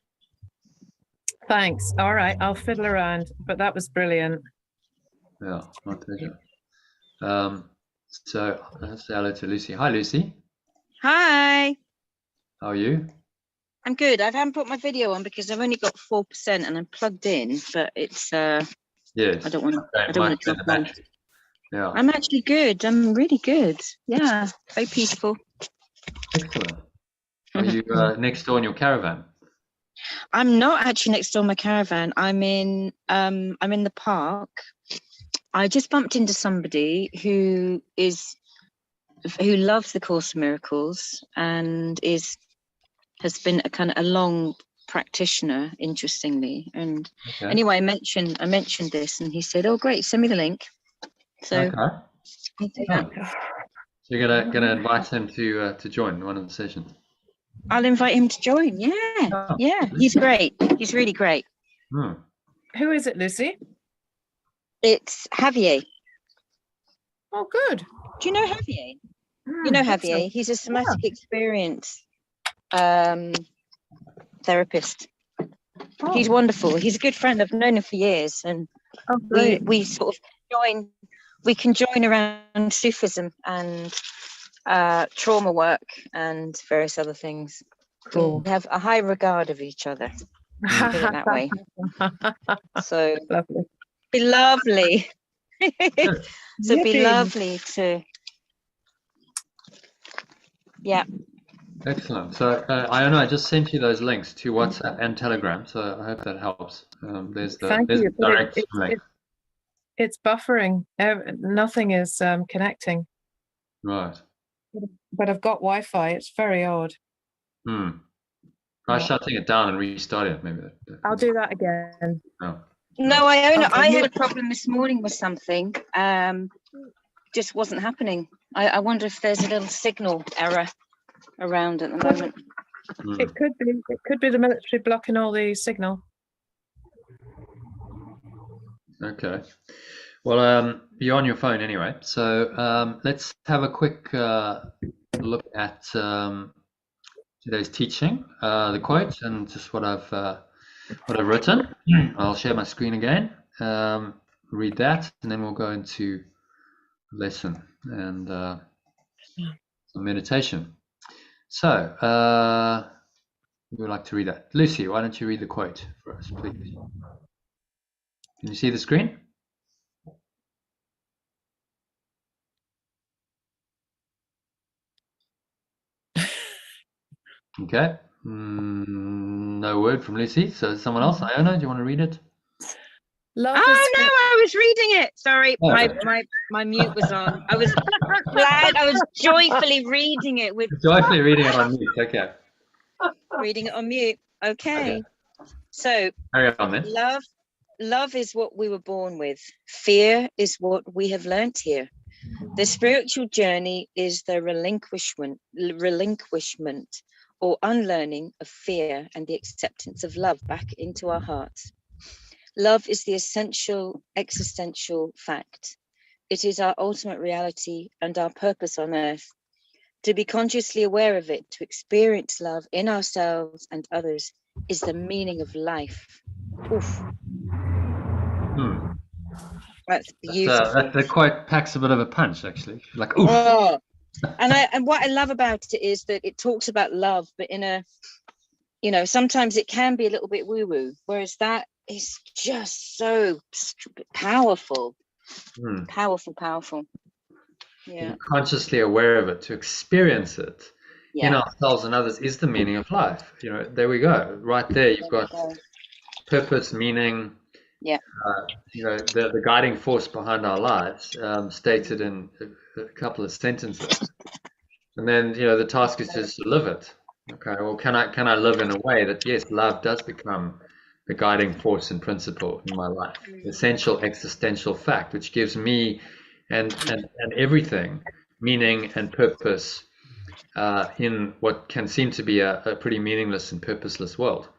Thanks. All right, I'll fiddle around, but that was brilliant. Yeah, my pleasure. So let's say hello to Lucy. Hi, Lucy. Hi. How are you? I'm good. I haven't put my video on because I've only got 4% and I'm plugged in, but it's Yes. I don't want to drop on. Yeah. I'm actually good. I'm really good. Yeah. Very peaceful. Excellent. Are you next door in your caravan? I'm not actually next door my caravan. I'm in the park. I just bumped into somebody who loves the Course in Miracles and has been a long practitioner, interestingly. And anyway, I mentioned this, and he said, "Oh, great, send me the link." So, So you're gonna invite him to join one of the sessions. I'll invite him to join. Yeah, yeah, he's great. He's really great. Who is it, Lucy? It's Javier. Oh, good. Do you know Javier? You know Javier. He's a somatic experience therapist. Oh. He's wonderful. He's a good friend. I've known him for years, and we sort of join. We can join around Sufism and trauma work and various other things. Cool. We have a high regard of each other. Put it that way. So lovely. Be lovely. So be lovely to. Yeah. Excellent. So I just sent you those links to WhatsApp and Telegram. So I hope that helps. There's the direct link. It's buffering. Nothing is connecting. Right. But I've got Wi-Fi. It's very odd. Try shutting it down and restart it. Maybe. I'll do that again. Oh. No, I had a problem this morning with something. Just wasn't happening. I wonder if there's a little signal error around at the moment. It could be. It could be the military blocking all the signal. Okay. Well, you're on your phone anyway. So let's have a quick look at today's teaching, the quote, and just what I've written. I'll share my screen again. Read that, and then we'll go into lesson and some meditation. So Who would like to read that? Lucy, why don't you read the quote for us, please? Can you see the screen? Okay. No word from Lucy. So someone else, Iona, do you want to read it? Love Oh is no, I was reading it. Sorry, Oh. my mute was on. I was glad. I was joyfully reading it with Joyfully reading it on mute. Okay. reading it on mute. Okay. So Carry on then. love is what we were born with. Fear is what we have learnt here. The spiritual journey is the relinquishment or unlearning of fear and the acceptance of love back into our hearts. Love is the essential existential fact. It is our ultimate reality and our purpose on earth. To be consciously aware of it, to experience love in ourselves and others, is the meaning of life. Oof. That's beautiful. That quite packs a bit of a punch, actually. Like, oof. Oh, and what I love about it is that it talks about love, but in a, sometimes it can be a little bit woo-woo, whereas that is just so powerful. Powerful. Yeah. Consciously aware of it, to experience it in ourselves and others is the meaning of life. There we go. Right there, you've got purpose, meaning. Yeah. The guiding force behind our lives, stated in a couple of sentences, and then the task is just to live it. Okay, well, can I live in a way that, yes, love does become the guiding force and principle in my life, the essential existential fact, which gives me and everything meaning and purpose in what can seem to be a pretty meaningless and purposeless world.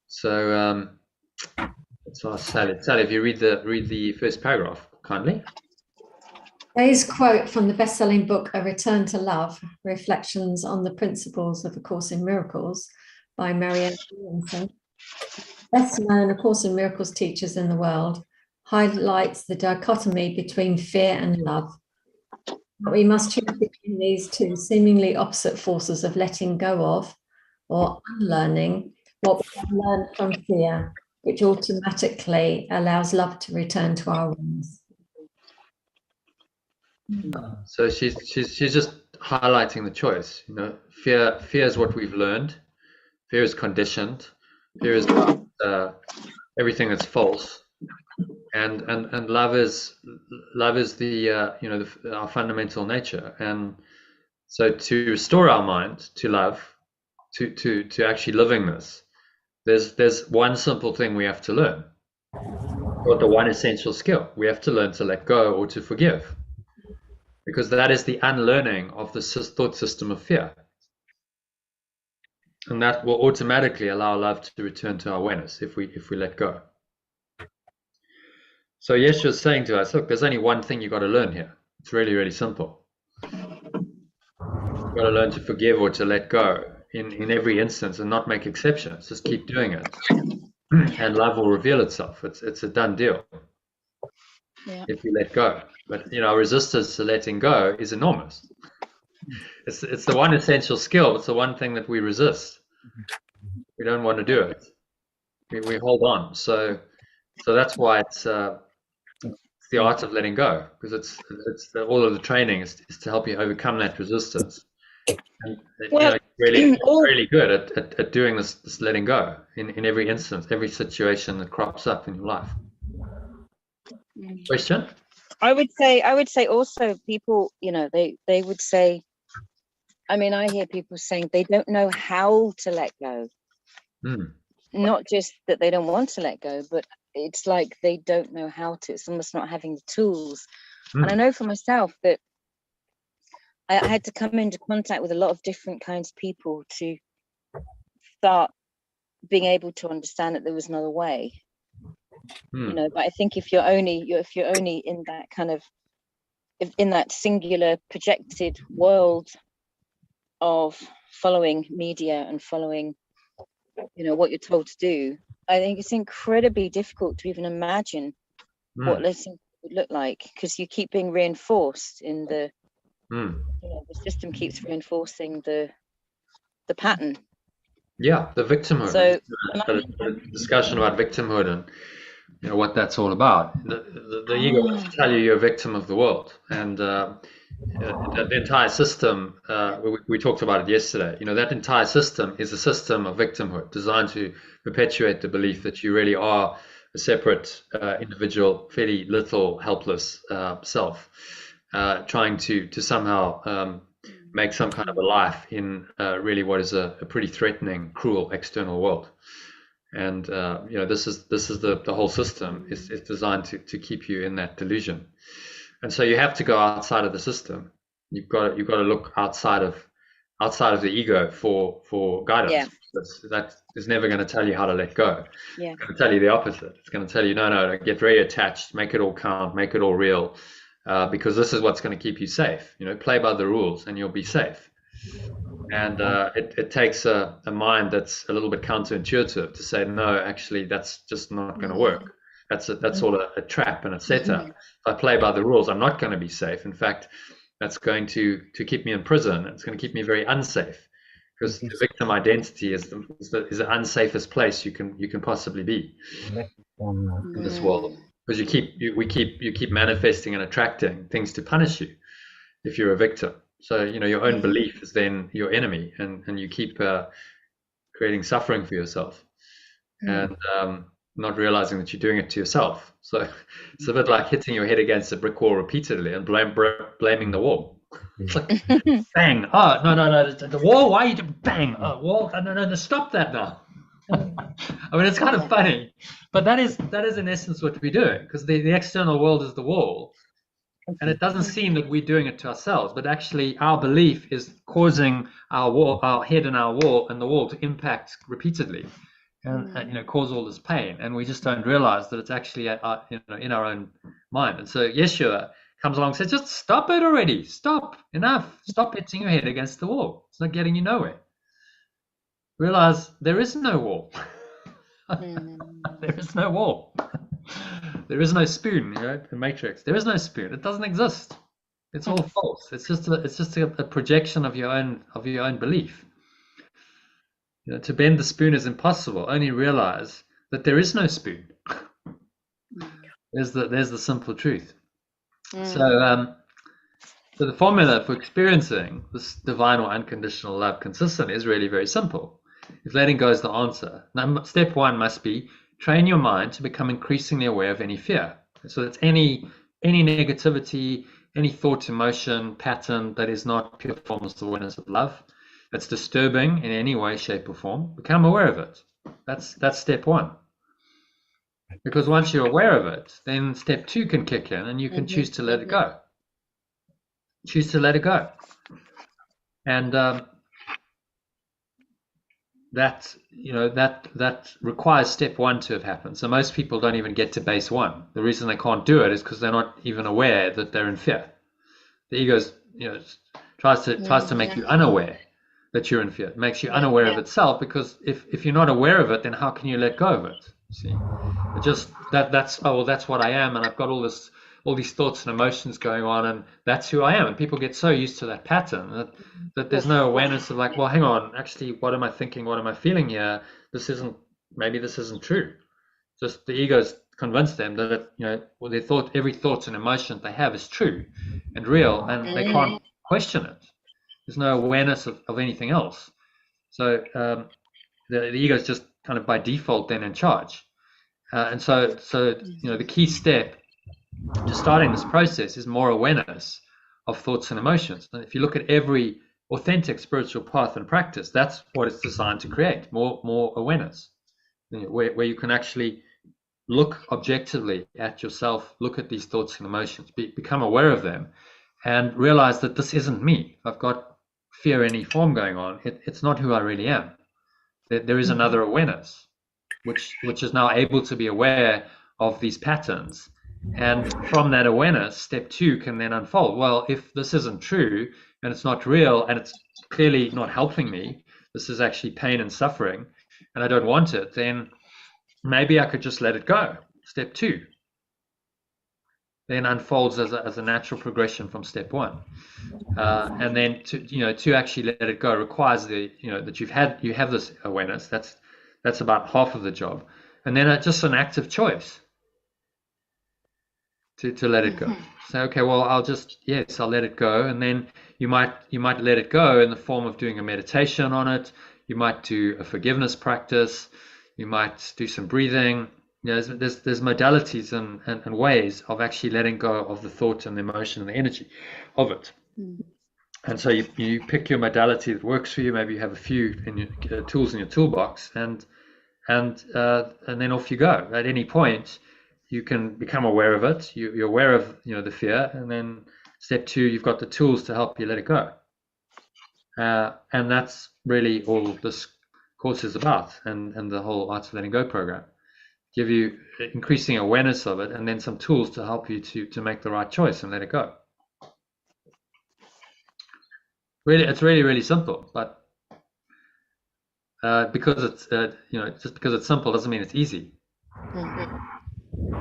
So let's ask Sally. Sally, if you read the first paragraph, kindly. Today's quote from the best-selling book, A Return to Love, Reflections on the Principles of A Course in Miracles by Marianne Williamson, best known A Course in Miracles teachers in the world, highlights the dichotomy between fear and love. But we must choose between these two seemingly opposite forces of letting go of or unlearning what we have learned from fear, which automatically allows love to return to our awareness. So she's just highlighting the choice. Fear is what we've learned. Fear is conditioned. Fear is everything that's false, and love is the our fundamental nature. And so to restore our mind to love, to actually living this, there's one simple thing we have to learn, or the one essential skill. We have to learn to let go or to forgive, because that is the unlearning of the thought system of fear. And that will automatically allow love to return to our awareness if we let go. So Yeshua's saying to us, look, there's only one thing you've got to learn here. It's really, really simple. You've got to learn to forgive or to let go in every instance and not make exceptions. Just keep doing it. And love will reveal itself. It's a done deal. Yeah. If you let go. But our resistance to letting go is enormous. It's the one essential skill. It's the one thing that we resist. We don't want to do it. We hold on. So that's why it's the art of letting go, because it's all of the training is to help you overcome that resistance. And really good at doing this letting go in every instance, every situation that crops up in your life. Question? I would say also people, they would say, I hear people saying they don't know how to let go. Not just that they don't want to let go, but it's like they don't know how to. It's almost not having the tools. And I know for myself that I had to come into contact with a lot of different kinds of people to start being able to understand that there was another way. But I think if you're only in that kind of, in that singular projected world of following media and following, what you're told to do, I think it's incredibly difficult to even imagine what listening would look like, because you keep being reinforced in the Mm. The system keeps reinforcing the pattern. Yeah, the victimhood. So, A discussion about victimhood and what that's all about. The ego wants to tell you you're a victim of the world, and the entire system. We talked about it yesterday. That entire system is a system of victimhood designed to perpetuate the belief that you really are a separate individual, fairly little, helpless self, trying to somehow make some kind of a life in really what is a pretty threatening, cruel external world. And this is the whole system is designed to keep you in that delusion. And so you have to go outside of the system. You've got to look outside of the ego for guidance. Yeah. That is never going to tell you how to let go. Yeah. It's going to tell you the opposite. It's going to tell you, no, get very attached, make it all count, make it all real, because this is what's going to keep you safe. Play by the rules and you'll be safe. And it takes a mind that's a little bit counterintuitive to say, no, actually, that's just not going to work. That's all a trap and a setup. If I play by the rules, I'm not going to be safe. In fact, that's going to keep me in prison. It's going to keep me very unsafe, because the victim identity is the unsafest place you can possibly be in this world. Because you keep manifesting and attracting things to punish you if you're a victim. So your own belief is then your enemy, and you keep creating suffering for yourself, and not realizing that you're doing it to yourself. So it's a bit like hitting your head against a brick wall repeatedly and blaming the wall. It's like bang! Oh no, the wall. Why are you doing bang? Oh, wall! No, stop that now. I mean, it's kind of funny, but that is in essence what we're doing, because the external world is the wall. And it doesn't seem that we're doing it to ourselves, but actually our belief is causing our head and our wall and the wall to impact repeatedly, and cause all this pain. And we just don't realize that it's actually in our own mind. And so Yeshua comes along and says, just stop it already. Stop. Enough. Stop hitting your head against the wall. It's not getting you nowhere. Realize there is no wall. There is no wall. There is no spoon, the Matrix. There is no spoon. It doesn't exist. It's all false. It's just a projection of your own belief. To bend the spoon is impossible. Only realize that there is no spoon. There's the simple truth. So the formula for experiencing this divine or unconditional love consistently is really very simple. If letting go is the answer, step one must be train your mind to become increasingly aware of any fear. So that's any negativity, any thought, emotion, pattern that is not pure forms of awareness of love, that's disturbing in any way, shape, or form. Become aware of it. That's step one. Because once you're aware of it, then step two can kick in, and you can choose to let it go. Choose to let it go. And that requires step one to have happened. So most people don't even get to base one. The reason they can't do it is because they're not even aware that they're in fear. The ego tries to make you unaware that you're in fear. It makes you unaware of itself, because if you're not aware of it, then how can you let go of it? See, it just that's what I am, and I've got all these thoughts and emotions going on, and that's who I am. And people get so used to that pattern that there's no awareness of like, well, hang on, actually, what am I thinking? What am I feeling here? Maybe this isn't true. Just the ego's convinced them that every thought and emotion they have is true and real, and they can't question it. There's no awareness of anything else. So the ego's just kind of by default then in charge. And so the key step to starting this process is more awareness of thoughts and emotions. And if you look at every authentic spiritual path and practice, that's what it's designed to create, more awareness, where you can actually look objectively at yourself, look at these thoughts and emotions, become aware of them, and realize that this isn't me. I've got fear in any form going on. It's not who I really am. There is another awareness, which is now able to be aware of these patterns. And from that awareness, step two can then unfold. Well, if this isn't true and it's not real and it's clearly not helping me, this is actually pain and suffering, and I don't want it, then maybe I could just let it go. Step two. then unfolds as a natural progression from step one. And then to actually let it go requires that you have this awareness. That's about half of the job, and then just an active choice to let it go. Say, okay, well, I'll let it go, and then you might let it go in the form of doing a meditation on it. You might do a forgiveness practice. You might do some breathing. There's modalities and ways of actually letting go of the thought and the emotion and the energy of it. And so you pick your modality that works for you. Maybe you have a few in your tools in your toolbox, and then off you go. At any point, you can become aware of it. You're aware of the fear, and then step two, you've got the tools to help you let it go. And that's really all this course is about, and the whole Art of Letting Go program. Give you increasing awareness of it, and then some tools to help you to make the right choice and let it go. Really, it's really, really simple, but because it's just because it's simple doesn't mean it's easy.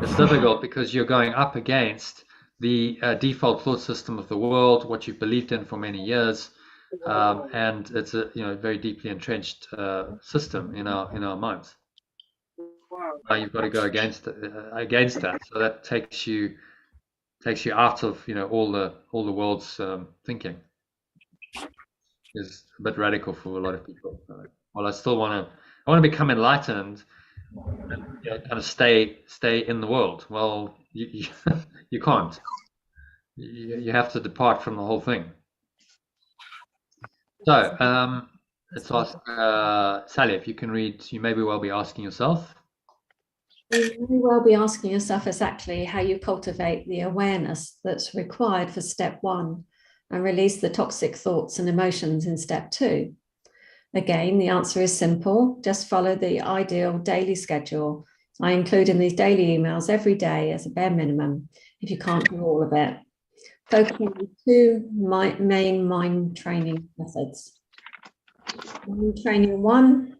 It's difficult because you're going up against the default thought system of the world, what you've believed in for many years, and it's a very deeply entrenched system in our minds. You've got to go against that, so that takes you out of all the world's thinking. Is a bit radical for a lot of people. Well, I want to become enlightened and kind of stay in the world. Well, you can't. You have to depart from the whole thing. So let's ask Sally, if you can read. You may well be asking yourself. You may well be asking yourself exactly how you cultivate the awareness that's required for step one and release the toxic thoughts and emotions in step two. Again, the answer is simple. Just follow the ideal daily schedule. I include in these daily emails every day as a bare minimum, if you can't do all of it. Focusing on two main mind training methods. Mind training one,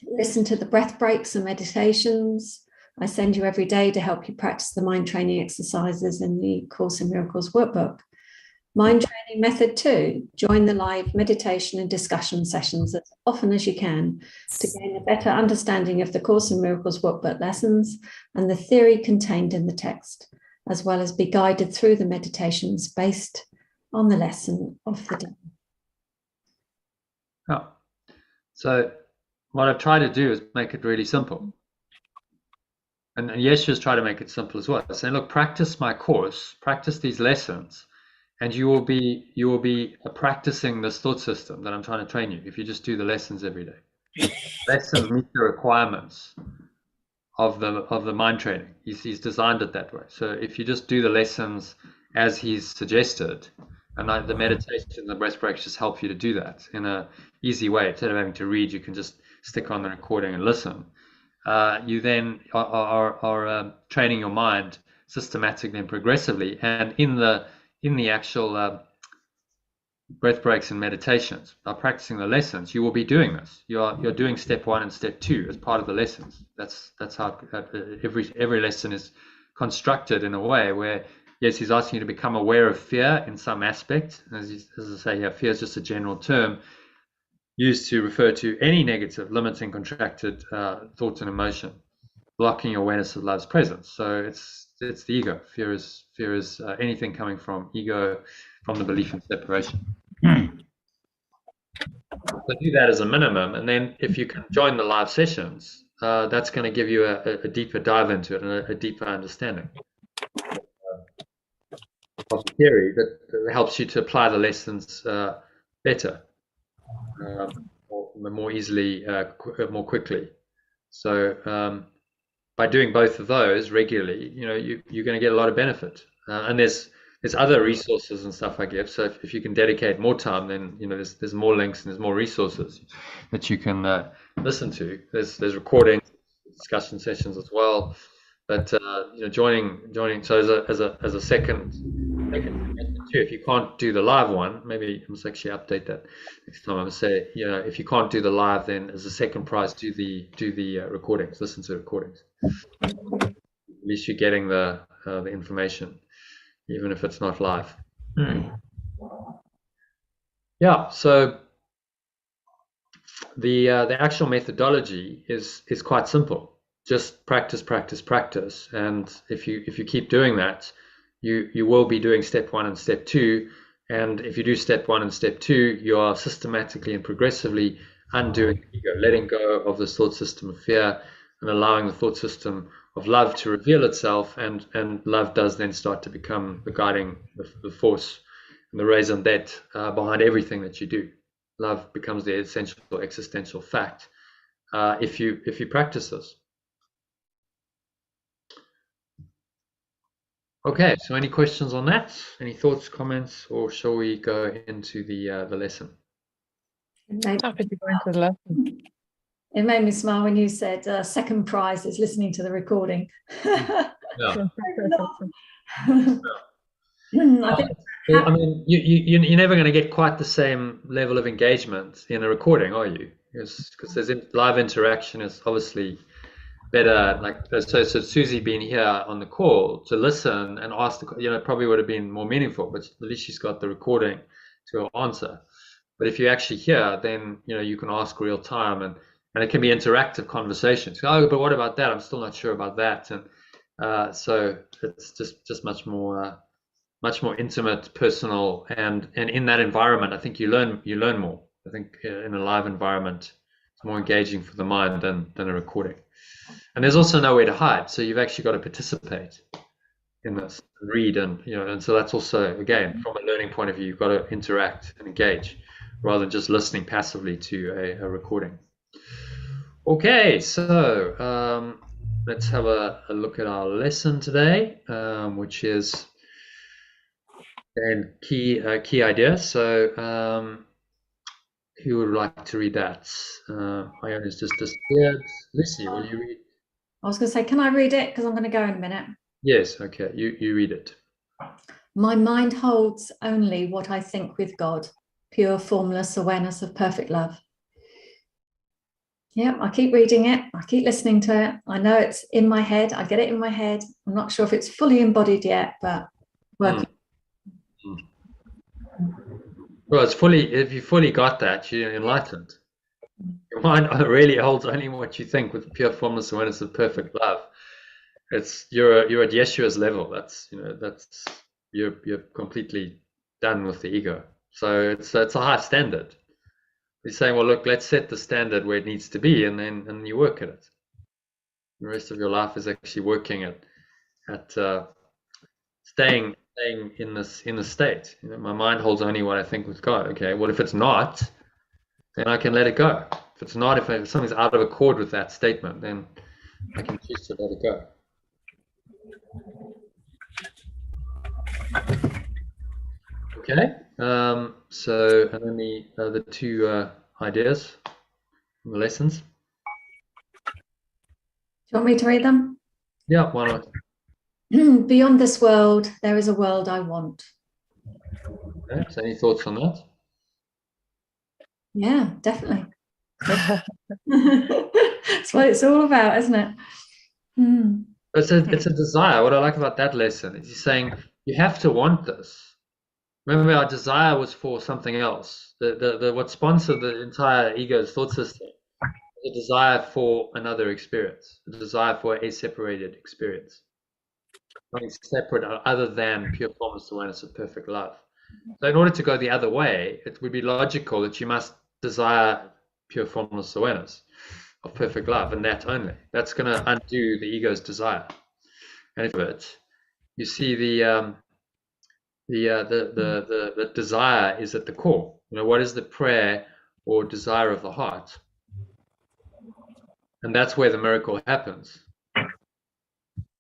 listen to the breath breaks and meditations I send you every day to help you practice the mind training exercises in the Course in Miracles workbook. Mind training method two, join the live meditation and discussion sessions as often as you can to gain a better understanding of the Course in Miracles workbook lessons and the theory contained in the text, as well as be guided through the meditations based on the lesson of the day. Oh. So what I've tried to do is make it really simple. And Yeshua's try to make it simple as well. Saying, look, practice my course, practice these lessons, and you will be practicing this thought system that I'm trying to train you if you just do the lessons every day. Lessons meet the requirements of the mind training. He's designed it that way. So if you just do the lessons as he's suggested, and the meditation and the breath breaks just help you to do that in an easy way. Instead of having to read, you can just stick on the recording and listen. You then are training your mind systematically and progressively, and in the actual breath breaks and meditations, by practicing the lessons, you will be doing this. You're doing step one and step two as part of the lessons. That's how every lesson is constructed in a way where, yes, he's asking you to become aware of fear in some aspect. As I say here, fear is just a general term used to refer to any negative, limiting, contracted thought and emotion, blocking awareness of love's presence. So it's the ego. Fear is anything coming from ego, from the belief in separation. So do that as a minimum, and then if you can join the live sessions, that's going to give you a deeper dive into it and a deeper understanding of the theory that helps you to apply the lessons better, more easily, more quickly. So by doing both of those regularly, you're going to get a lot of benefit. And there's other resources and stuff I give. So if you can dedicate more time, then there's more links and there's more resources that you can listen to. There's recordings, discussion sessions as well. But joining. So as a second too, if you can't do the live one, maybe I must actually update that next time. I must say, if you can't do the live, then as a second prize, do the recordings. Listen to the recordings. At least you're getting the information. even if it's not live. Yeah, so the actual methodology is quite simple. Just practice, practice, practice, and if you keep doing that, you will be doing step 1 and step 2. And if you do step 1 and step 2, you are systematically and progressively undoing the ego, letting go of this thought system of fear and allowing the thought system of love to reveal itself. And love does then start to become the guiding, the force and the raison d'etre behind everything that you do. Love becomes the essential existential fact if you practice this. Okay, so any questions on that? Any thoughts, comments, or shall we go into the lesson? Happy to go into the lesson. It made me smile when you said second prize is listening to the recording. Yeah. I think, well, I mean, you're never going to get quite the same level of engagement in a recording, are you? Because there's live interaction is obviously better. Like so Susie being here on the call to listen and ask probably would have been more meaningful, but at least she's got the recording to answer. But if you actually hear, then you can ask real time, and it can be interactive conversations. Oh, but what about that? I'm still not sure about that. And so it's just much more intimate, personal, and in that environment, I think you learn more. I think in a live environment, it's more engaging for the mind than a recording. And there's also nowhere to hide, so you've actually got to participate in this, and read, and so that's also, again, from a learning point of view, you've got to interact and engage rather than just listening passively to a recording. Okay, so let's have a look at our lesson today, which is key ideas. So who would like to read that? Iona's just disappeared. Lucy, will you read? I was going to say, can I read it? Because I'm going to go in a minute. Yes, okay, you read it. My mind holds only what I think with God, pure formless awareness of perfect love. Yeah, I keep reading it. I keep listening to it. I know it's in my head. I get it in my head. I'm not sure if it's fully embodied yet, but working. Well, if you fully got that, you're enlightened. Your mind really holds only what you think with pure formless awareness of perfect love. You're at Yeshua's level. That's you're completely done with the ego. So it's a high standard. He's saying, well, look, let's set the standard where it needs to be, and you work at it. The rest of your life is actually working at staying in the state. My mind holds only what I think with God. Okay, well, if it's not, then I can let it go. If it's not, if something's out of accord with that statement, then I can choose to let it go. Okay, so and then the two ideas, the lessons. Do you want me to read them? Yeah, why not? Beyond this world, there is a world I want. Okay, so any thoughts on that? Yeah, definitely. That's what it's all about, isn't it? It's a desire. What I like about that lesson is he's saying you have to want this. Remember, our desire was for something else. What sponsored the entire ego's thought system, the desire for another experience, the desire for a separated experience, something separate other than pure formless awareness of perfect love. So in order to go the other way, it would be logical that you must desire pure formless awareness of perfect love, and that only. That's going to undo the ego's desire. And if it, you see the desire is at the core. What is the prayer or desire of the heart? And that's where the miracle happens.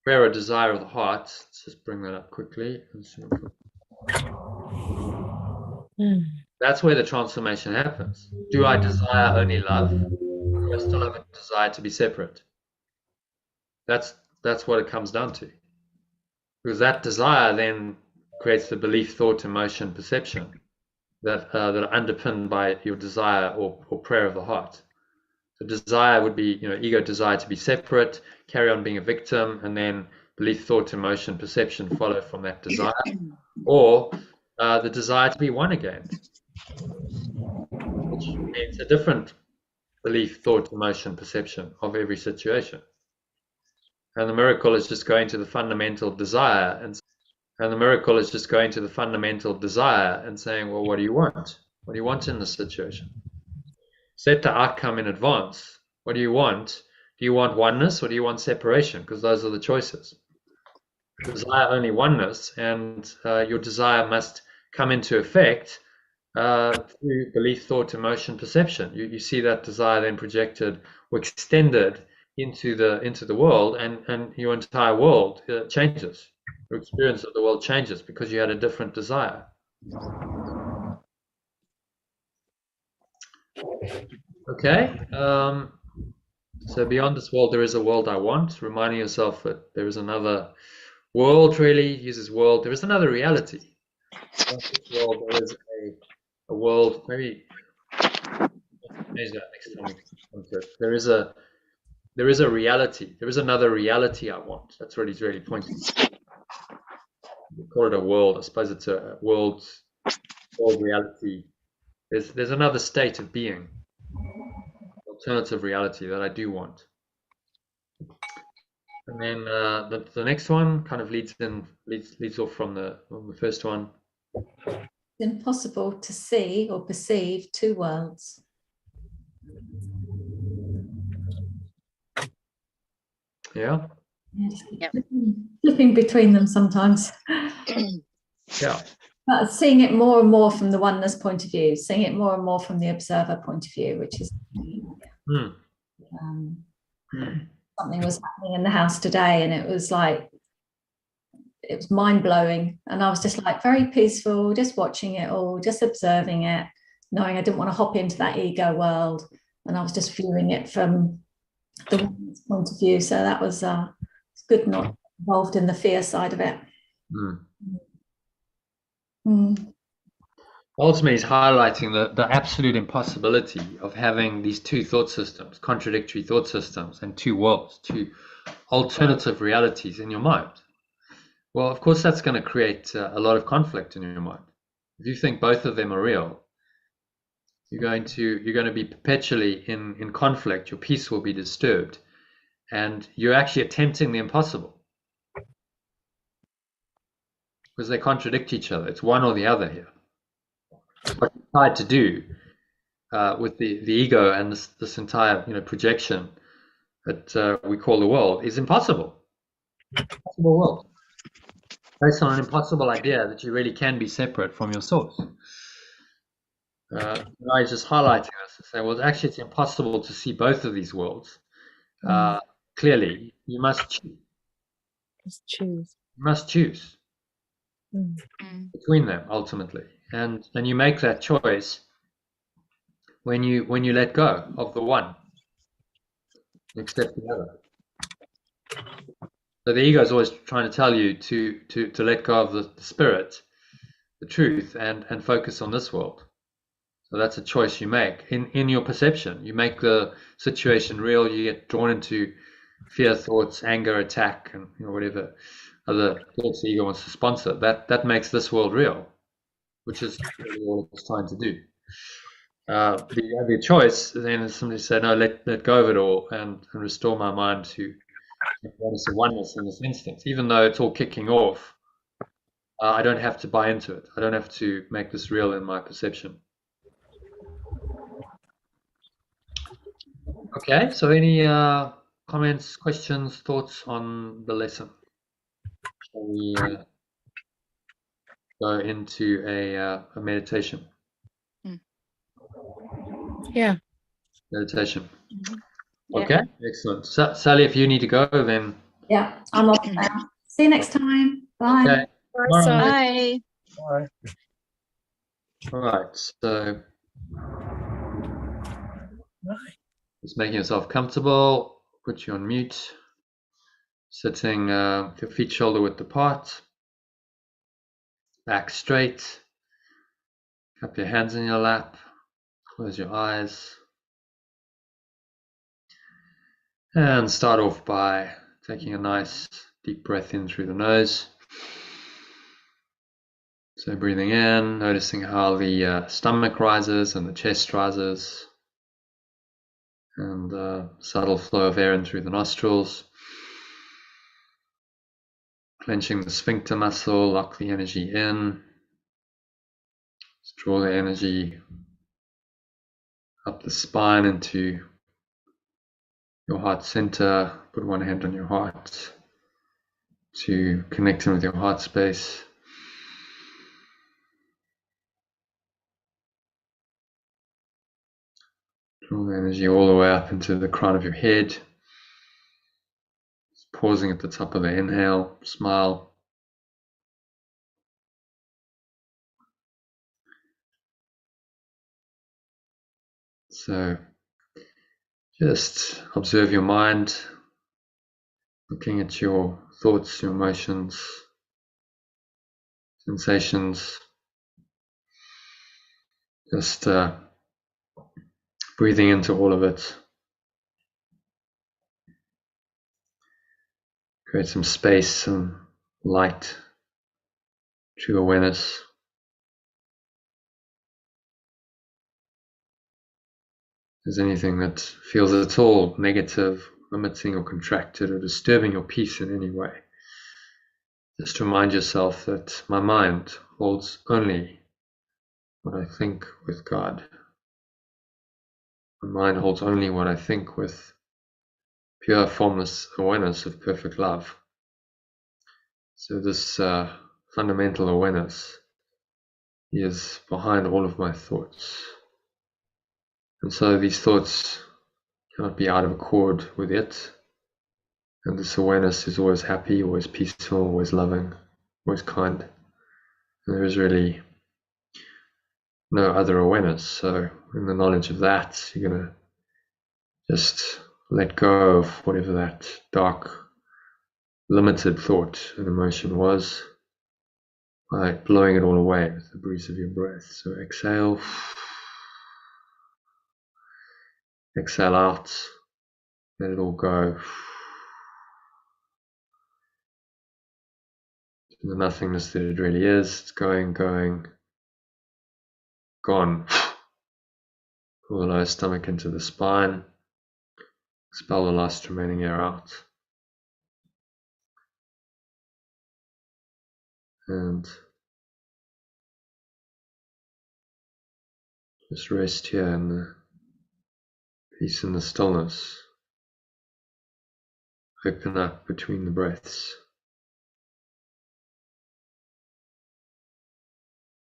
Prayer or desire of the heart. Let's just bring that up quickly. That's where the transformation happens. Do I desire only love? Or do I still have a desire to be separate? That's what it comes down to. Because that desire then creates the belief, thought, emotion, perception that are underpinned by your desire or prayer of the heart. So desire would be, ego desire to be separate, carry on being a victim, and then belief, thought, emotion, perception follow from that desire, or the desire to be one again, which means a different belief, thought, emotion, perception of every situation. And the miracle is just going to the fundamental desire, and the miracle is just going to the fundamental desire and saying, well, what do you want? What do you want in this situation? Set the outcome in advance. What do you want? Do you want oneness or do you want separation? Because those are the choices. Desire only oneness, and your desire must come into effect through belief, thought, emotion, perception. You see that desire then projected or extended into the world, and your entire world changes. Your experience of the world changes because you had a different desire. Okay. So beyond this world, there is a world I want. Reminding yourself that there is another world. Really uses world. There is another reality. Beyond this world, there is a world. Maybe change that next time we come to it. There is a reality. There is another reality I want. That's what he's really pointing to. We call it a world. I suppose it's a world reality. There's another state of being, alternative reality that I do want. And then the next one kind of leads off from the first one. It's impossible to see or perceive two worlds. Yeah. Yep. Flipping between them sometimes. Yeah. But seeing it more and more from the oneness point of view, seeing it more and more from the observer point of view, which is something was happening in the house today, and it was mind-blowing, and I was just like very peaceful, just watching it all, just observing it, knowing I didn't want to hop into that ego world, and I was just viewing it from the oneness point of view. So that was it's good not involved in the fear side of it. Ultimately, he's highlighting the absolute impossibility of having these two thought systems, contradictory thought systems, and two worlds, two alternative realities in your mind. Well, of course, that's going to create a lot of conflict in your mind. If you think both of them are real, you're going to be perpetually in conflict. Your peace will be disturbed, and you're actually attempting the impossible because they contradict each other. It's one or the other here. What you tried to do with the ego and this entire projection that we call the world is impossible. Impossible world, based on an impossible idea that you really can be separate from your source. I was just highlighting this to say, well, actually, it's impossible to see both of these worlds clearly. You must choose. You must choose between them ultimately, and you make that choice when you let go of the one, accept the other. So the ego is always trying to tell you to let go of the spirit, the truth, and focus on this world. So that's a choice you make in your perception. You make the situation real. You get drawn into fear thoughts, anger, attack, and whatever other thoughts the ego wants to sponsor. That makes this world real, which is really all it's trying to do. The choice then is simply say, no, let go of it all and restore my mind to notice the oneness in this instance. Even though it's all kicking off, I don't have to buy into it. I don't have to make this real in my perception. Okay, so any comments, questions, thoughts on the lesson? Shall we go into a meditation? Yeah. Meditation. Okay, excellent. Sally, if you need to go, then. Yeah, I'm off now. See you next time. Bye. Okay. Bye. Bye. All right, so just making yourself comfortable, put you on mute, sitting with your feet shoulder width apart, back straight, cup your hands in your lap, close your eyes, and start off by taking a nice Deep breath in through the nose. So breathing in, noticing how the stomach rises and the chest rises, and subtle flow of air in through the nostrils. Clenching the sphincter muscle, lock the energy in. Just draw the energy up the spine into your heart center. Put one hand on your heart to connect in with your heart space. Draw the energy all the way up into the crown of your head. Just pausing at the top of the inhale, smile. So just observe your mind, looking at your thoughts, your emotions, sensations. Just breathing into all of it. Create some space, some light, true awareness. If there's anything that feels at all negative, limiting or contracted or disturbing your peace in any way, just remind yourself that my mind holds only what I think with God. My mind holds only what I think with pure formless awareness of perfect love. So this fundamental awareness is behind all of my thoughts. And so these thoughts cannot be out of accord with it. And this awareness is always happy, always peaceful, always loving, always kind. And there is really no other awareness. So in the knowledge of that, you're going to just let go of whatever that dark, limited thought and emotion was by blowing it all away with the breeze of your breath. So exhale. Exhale out. Let it all go. The nothingness that it really is. It's going, gone. Pull the lower stomach into the spine. Expel the last remaining air out. And just rest here in the peace and the stillness. Open up between the breaths.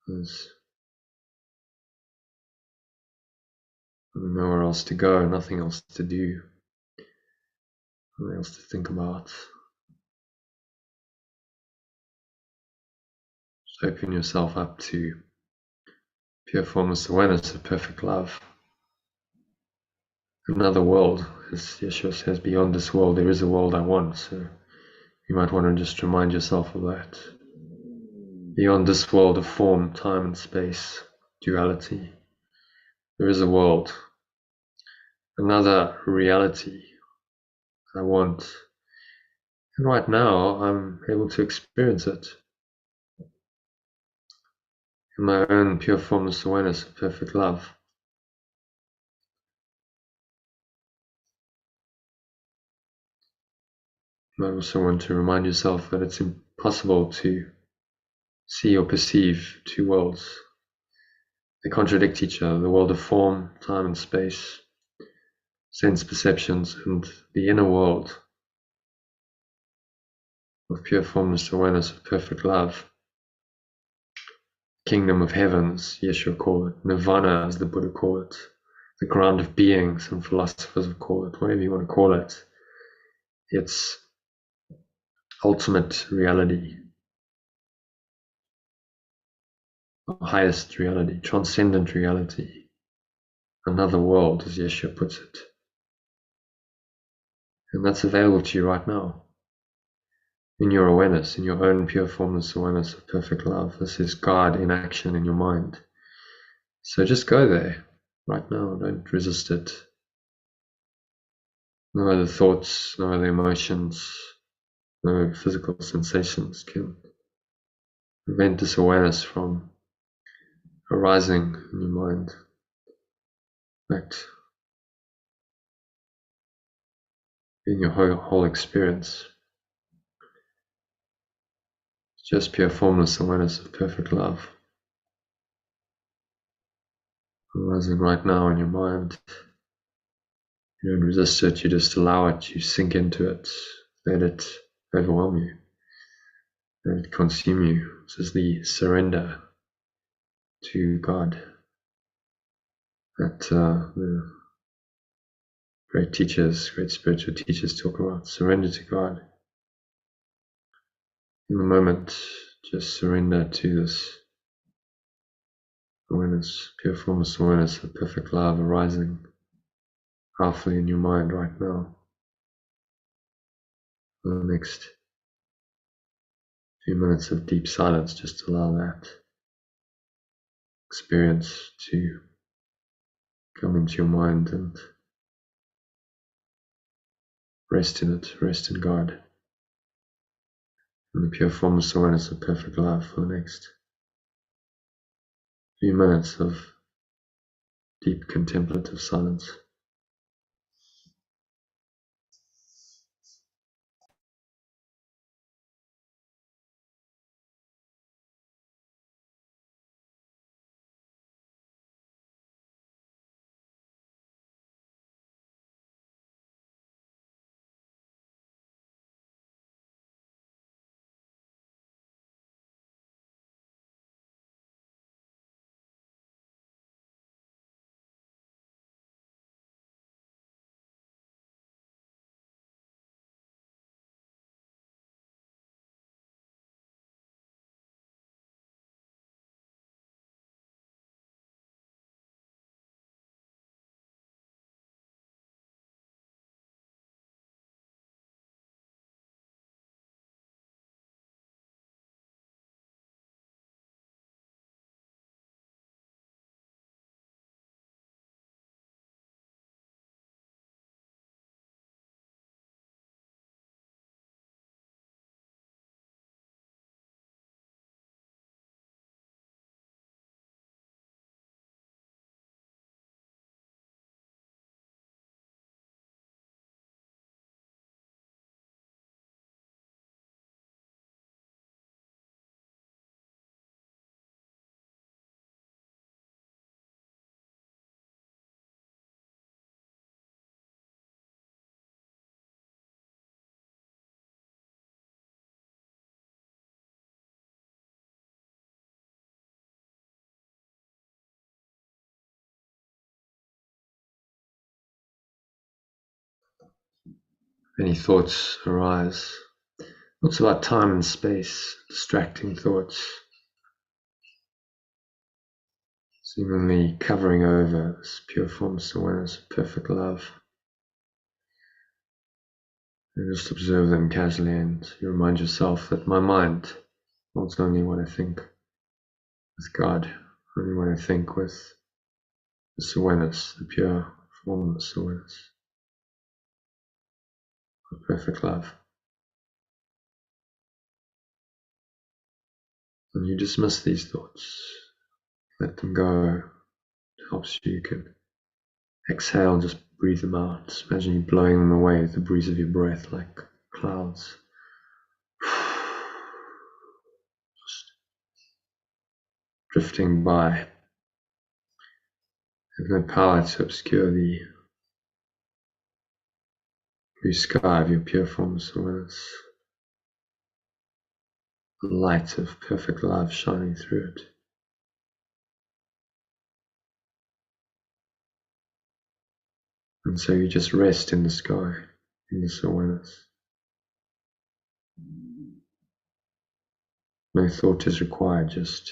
There's nowhere else to go, nothing else to do, nothing else to think about. Just open yourself up to pure formless awareness of perfect love. Another world, as Yeshua says, beyond this world there is a world I want. So you might want to just remind yourself of that. Beyond this world of form, time and space, duality, there is a world, another reality I want. And right now I'm able to experience it in my own pure formless awareness of perfect love. You might also want to remind yourself that it's impossible to see or perceive two worlds. They contradict each other, the world of form, time and space, sense perceptions, and the inner world of pure formless awareness of perfect love. Kingdom of heavens, Yeshua called it, nirvana as the Buddha called it, the ground of being, some philosophers have called it, whatever you want to call it. It's ultimate reality, highest reality, transcendent reality, another world, as Yeshua puts it. And that's available to you right now, in your awareness, in your own pure formless awareness of perfect love. This is God in action in your mind. So just go there right now, don't resist it. No other thoughts, no other emotions, no physical sensations can prevent this awareness from arising in your mind. In fact, in your whole experience, it's just pure formless awareness of perfect love arising right now in your mind. You don't resist it, you just allow it, you sink into it, let it overwhelm you, let it consume you. This is the surrender to God that the great teachers, great spiritual teachers talk about. Surrender to God. In the moment, just surrender to this awareness, pure formless awareness of perfect love arising powerfully in your mind right now. For the next few minutes of deep silence, just allow that experience to come into your mind and rest in it, rest in God, in the pure formless awareness of perfect love for the next few minutes of deep contemplative silence. Any thoughts arise, thoughts about time and space, distracting thoughts, seemingly covering over this pure formless awareness of perfect love. And just observe them casually, and you remind yourself that my mind wants only what I think with God, only what I think with this awareness, the pure formless awareness of perfect love. And you dismiss these thoughts, let them go. It helps you. You can exhale and just breathe them out. Just imagine you blowing them away with the breeze of your breath like clouds. Just drifting by. Have no power to obscure the blue sky of your pure formless awareness. The light of perfect love shining through it. And so you just rest in the sky, in this awareness. No thought is required, just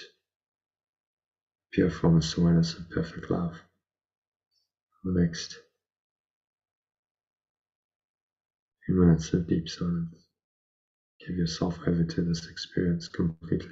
pure formless awareness of perfect love. For the next few minutes of deep silence, give yourself over to this experience completely.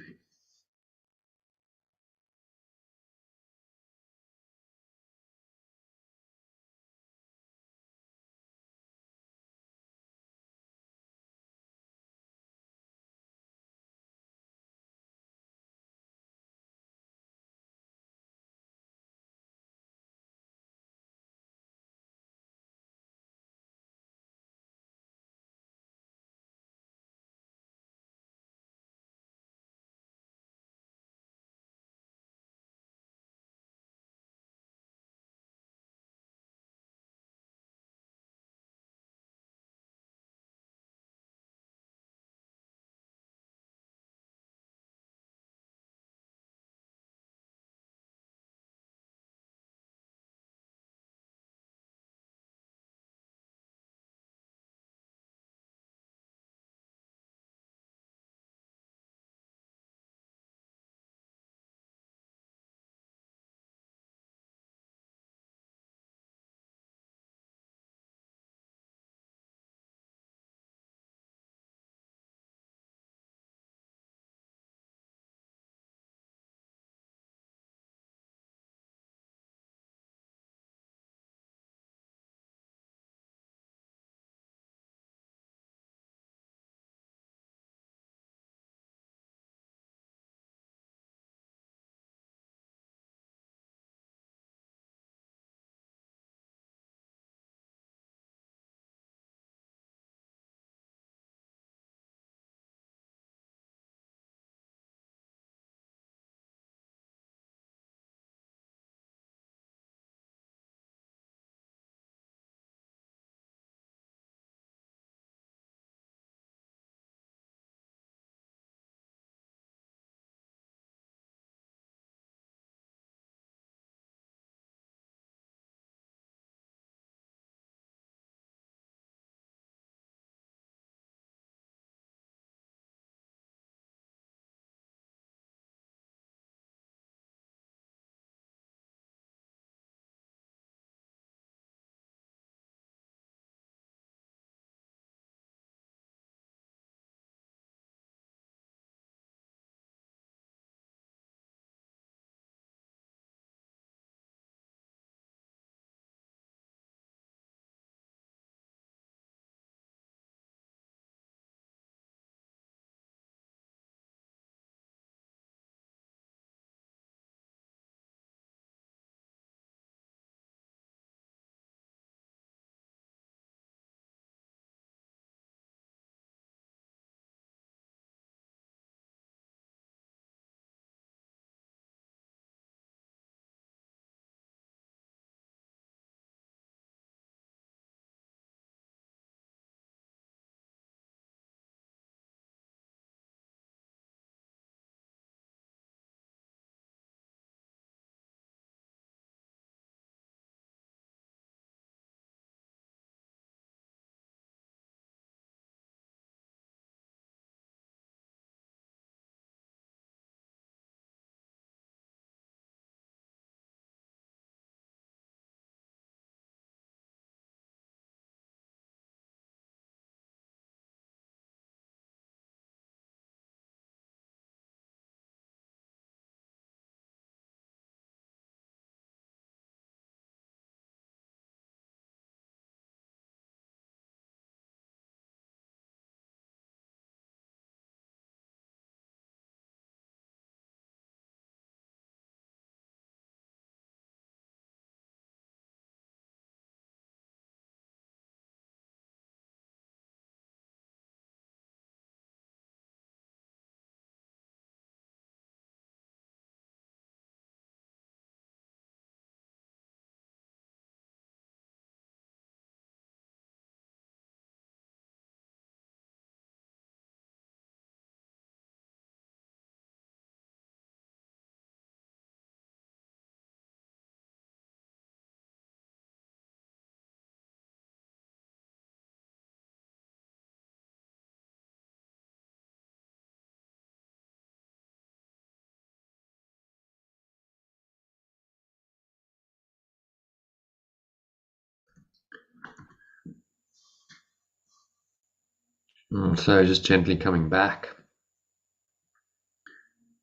So just gently coming back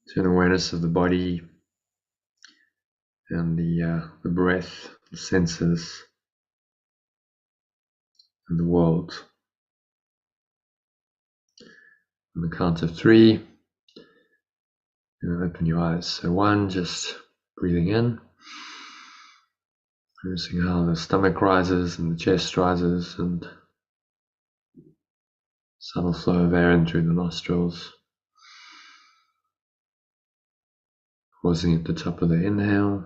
to an awareness of the body and the breath, the senses, and the world. On the count of 3, open your eyes. So 1, just breathing in, noticing how the stomach rises and the chest rises, and subtle flow of air in through the nostrils. Pausing at the top of the inhale.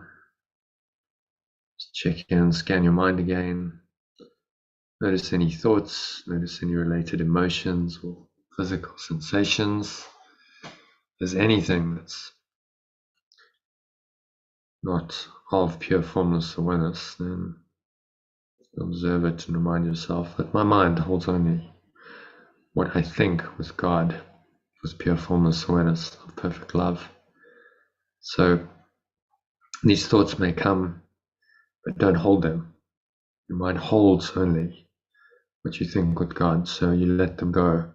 Just check in, scan your mind again. Notice any thoughts, notice any related emotions or physical sensations. If there's anything that's not of pure formless awareness, then observe it and remind yourself that my mind holds only what I think with God, with pure formless awareness of perfect love. So these thoughts may come, but don't hold them. Your mind holds only what you think with God, so you let them go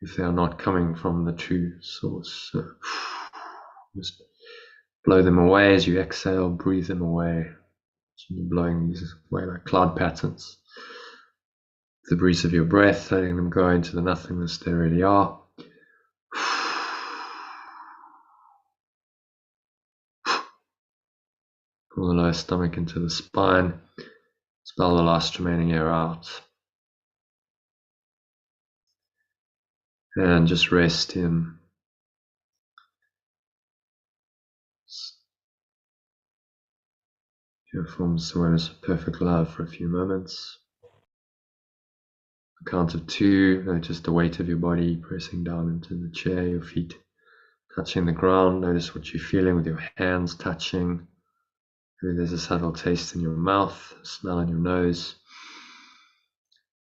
if they are not coming from the true source. So just blow them away as you exhale, breathe them away. So you're blowing these away like cloud patterns. The breeze of your breath, letting them go into the nothingness they really are. Pull the lower stomach into the spine. Expel the last remaining air out. And just rest in pure formless awareness of perfect love for a few moments. A count of 2, notice the weight of your body pressing down into the chair, your feet touching the ground. Notice what you're feeling with your hands touching. Maybe there's a subtle taste in your mouth, a smell in your nose.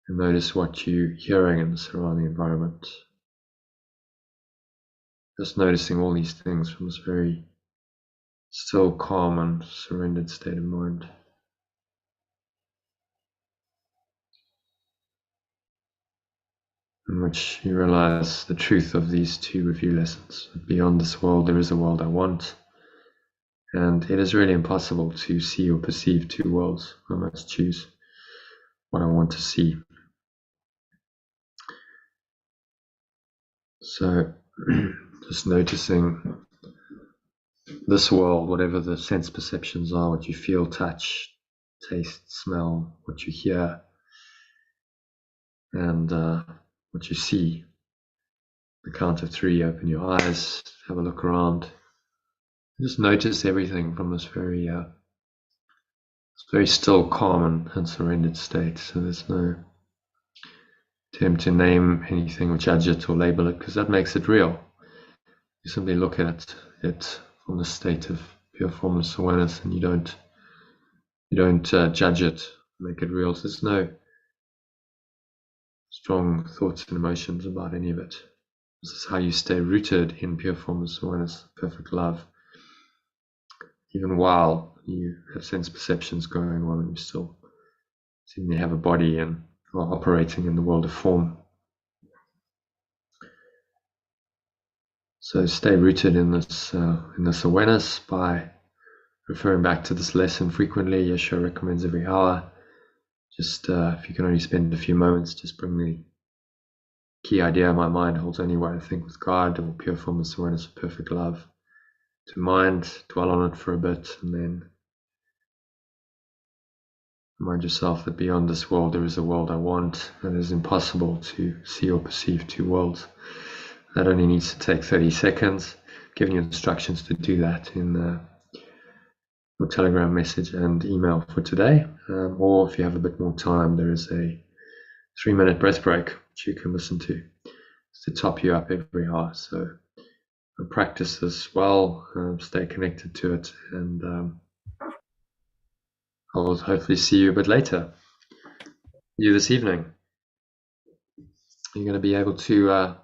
And notice what you're hearing in the surrounding environment. Just noticing all these things from this very still, calm, and surrendered state of mind. In which you realize the truth of these 2 review lessons. Beyond this world, there is a world I want. And it is really impossible to see or perceive 2 worlds. I must choose what I want to see. So just noticing this world, whatever the sense perceptions are, what you feel, touch, taste, smell, what you hear, and what you see. The count of 3, open your eyes, have a look around. Just notice everything from this very still, calm, and surrendered state. So there's no attempt to name anything or judge it or label it, because that makes it real. You simply look at it from the state of pure formless awareness, and you don't judge it, make it real. So there's no strong thoughts and emotions about any of it. This is how you stay rooted in pure formless awareness, perfect love, even while you have sense perceptions going on and you still seem to have a body and are operating in the world of form. So stay rooted in this awareness by referring back to this lesson frequently. Yeshua recommends every hour. Just if you can only spend a few moments, just bring the key idea my mind holds only what I think with God, or pure formless awareness of perfect love, to mind, dwell on it for a bit, and then remind yourself that beyond this world there is a world I want, and it is impossible to see or perceive 2 worlds. That only needs to take 30 seconds. Giving you instructions to do that in your Telegram message and email for today. Or if you have a bit more time, there is a 3-minute breath break which you can listen to top you up every hour. So practice this well, stay connected to it, and I'll hopefully see you a bit later. You this evening. You're going to be able to